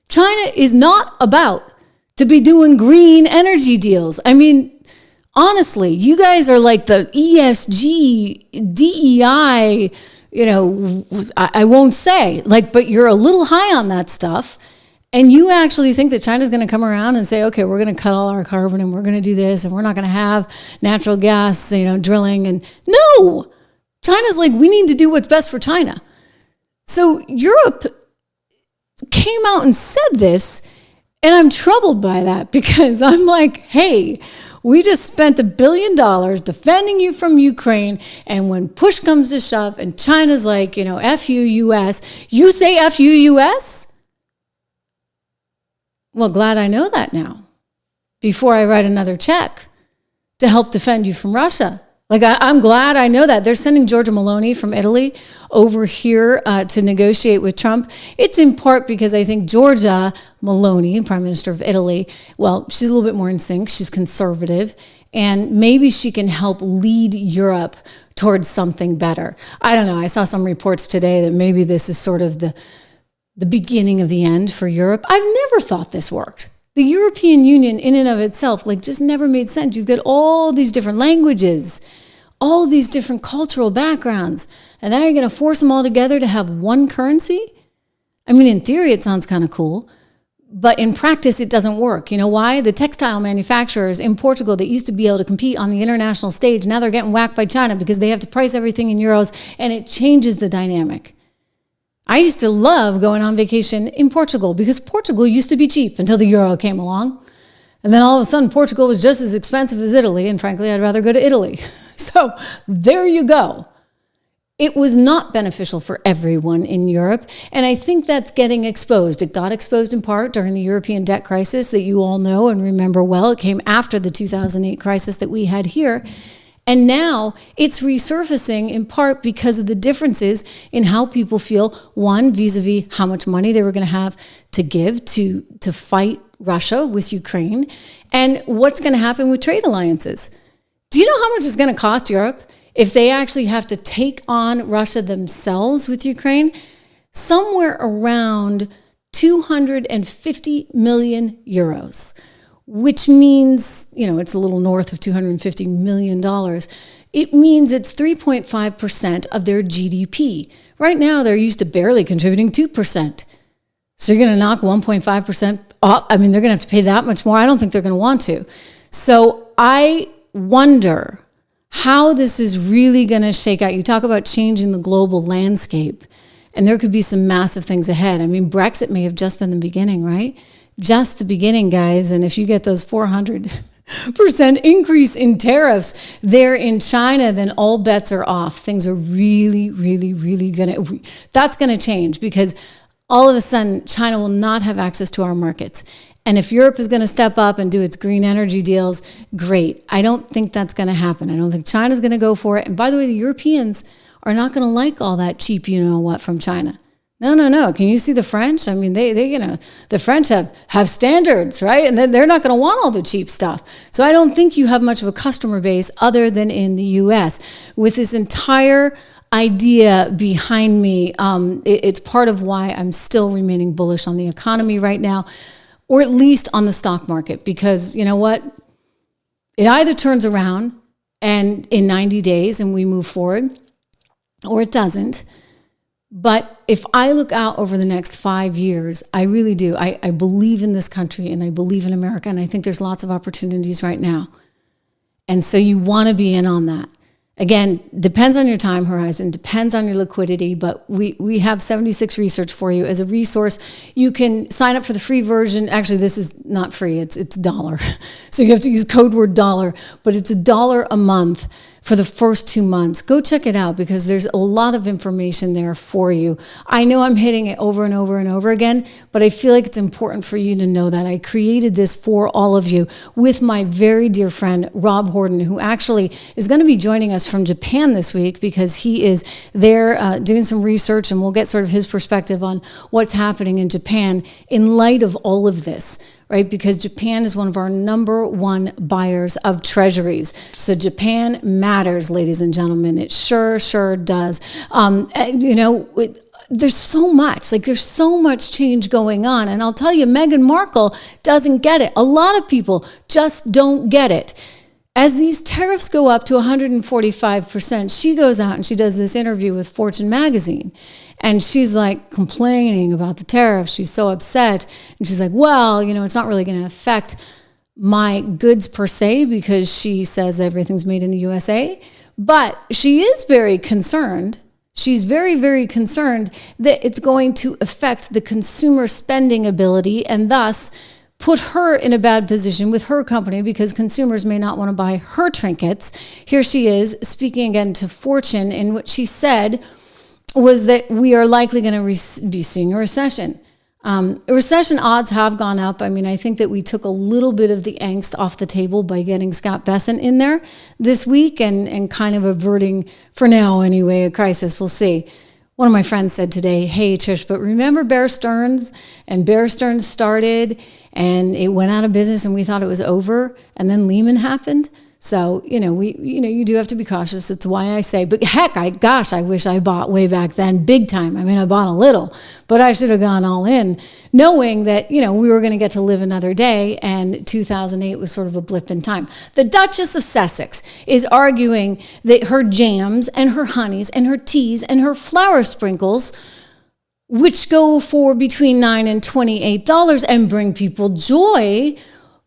China is not about to be doing green energy deals. I mean, honestly, you guys are like the ESG, DEI, I won't say, but you're a little high on that stuff. And you actually think that China's going to come around and say, okay, we're going to cut all our carbon and we're going to do this and we're not going to have natural gas, drilling. And no, China's like, we need to do what's best for China. So Europe came out and said this, and I'm troubled by that because I'm like, hey, we just spent $1 billion defending you from Ukraine. And when push comes to shove and China's like, F you, US, you say F you, US? Well, glad I know that now before I write another check to help defend you from Russia. I'm glad I know that. They're sending Giorgia Meloni from Italy over here to negotiate with Trump. It's in part because I think Giorgia Meloni, Prime Minister of Italy, well, she's a little bit more in sync. She's conservative. And maybe she can help lead Europe towards something better. I don't know. I saw some reports today that maybe this is sort of the beginning of the end for Europe. I've never thought this worked. The European Union in and of itself, just never made sense. You've got all these different languages, all these different cultural backgrounds, and now you're going to force them all together to have one currency? I mean, in theory, it sounds kind of cool, but in practice, it doesn't work. You know why? The textile manufacturers in Portugal that used to be able to compete on the international stage, now they're getting whacked by China because they have to price everything in euros, and it changes the dynamic. I used to love going on vacation in Portugal because Portugal used to be cheap until the euro came along. And then all of a sudden, Portugal was just as expensive as Italy. And frankly, I'd rather go to Italy. So there you go. It was not beneficial for everyone in Europe. And I think that's getting exposed. It got exposed in part during the European debt crisis that you all know and remember well. It came after the 2008 crisis that we had here. And now it's resurfacing in part because of the differences in how people feel, one, vis-a-vis how much money they were going to have to give to fight Russia with Ukraine, and what's going to happen with trade alliances. Do you know how much it's going to cost Europe if they actually have to take on Russia themselves with Ukraine? Somewhere around 250 million euros. Which means, it's a little north of $250 million. It means it's 3.5% of their GDP. Right now, they're used to barely contributing 2%. So you're going to knock 1.5% off. I mean, they're going to have to pay that much more. I don't think they're going to want to. So I wonder how this is really going to shake out. You talk about changing the global landscape, and there could be some massive things ahead. I mean, Brexit may have just been the beginning, right? Just the beginning, guys. And if you get those 400% increase in tariffs there in China, then all bets are off. Things are really, really, really that's going to change, because all of a sudden China will not have access to our markets. And if Europe is going to step up and do its green energy deals, great. I don't think that's going to happen. I don't think China's going to go for it. And by the way, the Europeans are not going to like all that cheap, you know what, from China. No. Can you see the French? I mean, the French have standards, right? And they're not going to want all the cheap stuff. So I don't think you have much of a customer base other than in the U.S. With this entire idea behind me, it's part of why I'm still remaining bullish on the economy right now, or at least on the stock market, because you know what? It either turns around and in 90 days and we move forward, or it doesn't. But if I look out over the next 5 years, I really do. I believe in this country and I believe in America, and I think there's lots of opportunities right now. And so you want to be in on that. Again, depends on your time horizon, depends on your liquidity, but we have 76 research for you as a resource. You can sign up for the free version. Actually, this is not free, it's $1. So you have to use code word $, but it's $1 a month for the first 2 months. Go check it out, because there's a lot of information there for you. I know I'm hitting it over and over and over again, but I feel like it's important for you to know that I created this for all of you with my very dear friend, Rob Horton, who actually is going to be joining us from Japan this week, because he is there doing some research, and we'll get sort of his perspective on what's happening in Japan in light of all of this. Right? Because Japan is one of our number one buyers of treasuries. So Japan matters, ladies and gentlemen. It sure does. There's so much, there's so much change going on. And I'll tell you, Meghan Markle doesn't get it. A lot of people just don't get it. As these tariffs go up to 145%, she goes out and she does this interview with Fortune magazine. And she's like complaining about the tariffs. She's so upset. And she's like, well, it's not really going to affect my goods per se, because she says everything's made in the USA. But she is very concerned. She's very, very concerned that it's going to affect the consumer spending ability, and thus put her in a bad position with her company, because consumers may not want to buy her trinkets. Here she is speaking again to Fortune, and what she said was that we are likely going to be seeing a recession. Recession odds have gone up. I mean, I think that we took a little bit of the angst off the table by getting Scott Bessent in there this week and kind of averting, for now anyway, a crisis. We'll see. One of my friends said today, hey, Trish, but remember Bear Stearns? And Bear Stearns started and it went out of business and we thought it was over, and then Lehman happened. So, you do have to be cautious. That's why I say, but heck, I wish I bought way back then, big time. I mean, I bought a little, but I should have gone all in, knowing that, we were going to get to live another day, and 2008 was sort of a blip in time. The Duchess of Sussex is arguing that her jams and her honeys and her teas and her flour sprinkles, which go for between $9 and $28 and bring people joy,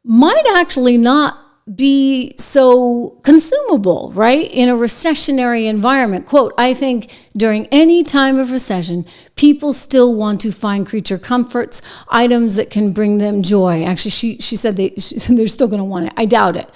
might actually not be so consumable, right? In a recessionary environment. Quote, I think during any time of recession, people still want to find creature comforts, items that can bring them joy. Actually, she said they're still going to want it. I doubt it.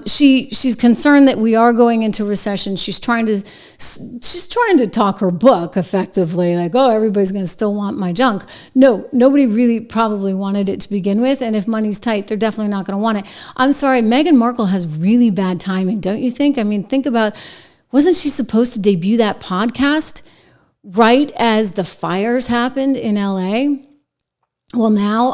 She's concerned that we are going into recession. She's trying to talk her book effectively, like, oh, everybody's going to still want my junk. No, nobody really probably wanted it to begin with. And if money's tight, they're definitely not going to want it. I'm sorry, Meghan Markle has really bad timing, don't you think? I mean, think about, wasn't she supposed to debut that podcast right as the fires happened in LA? Well, now,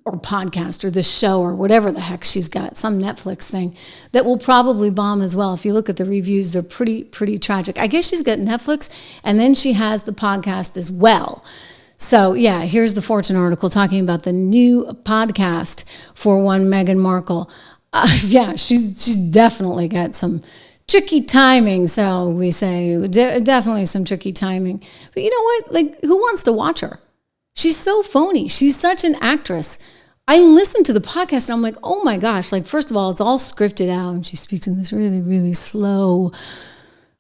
or podcast or the show or whatever the heck she's got, some Netflix thing that will probably bomb as well. If you look at the reviews, they're pretty tragic. I guess she's got Netflix, and then she has the podcast as well. So yeah, here's the Fortune article talking about the new podcast for one Meghan Markle. Yeah, she's definitely got some tricky timing, so we say, definitely some tricky timing. But you know what? Like, who wants to watch her? She's so phony. She's such an actress. I listened to the podcast and I'm like, oh my gosh, like, first of all, it's all scripted out and she speaks in this really, really slow,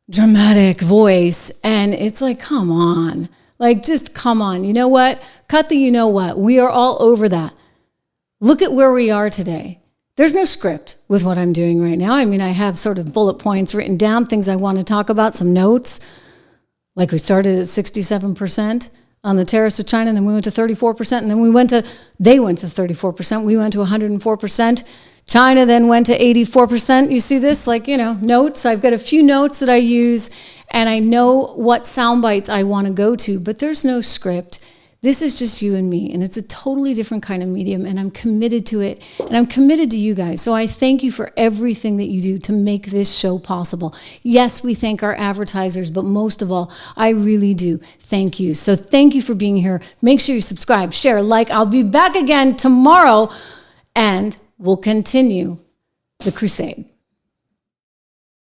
dramatic voice. And it's like, come on, like, just come on. You know what? Cut the, you know what? We are all over that. Look at where we are today. There's no script with what I'm doing right now. I mean, I have sort of bullet points written down, things I want to talk about, some notes. Like we started at 67% on the tariffs with China, and then we went to 34%, and then they went to 34%, we went to 104%. China then went to 84%. You see this, like, notes. I've got a few notes that I use, and I know what sound bites I want to go to, but there's no script. This is just you and me, and it's a totally different kind of medium, and I'm committed to it, and I'm committed to you guys. So I thank you for everything that you do to make this show possible. Yes, we thank our advertisers, but most of all, I really do thank you. So thank you for being here. Make sure you subscribe, share, like. I'll be back again tomorrow, and we'll continue the crusade.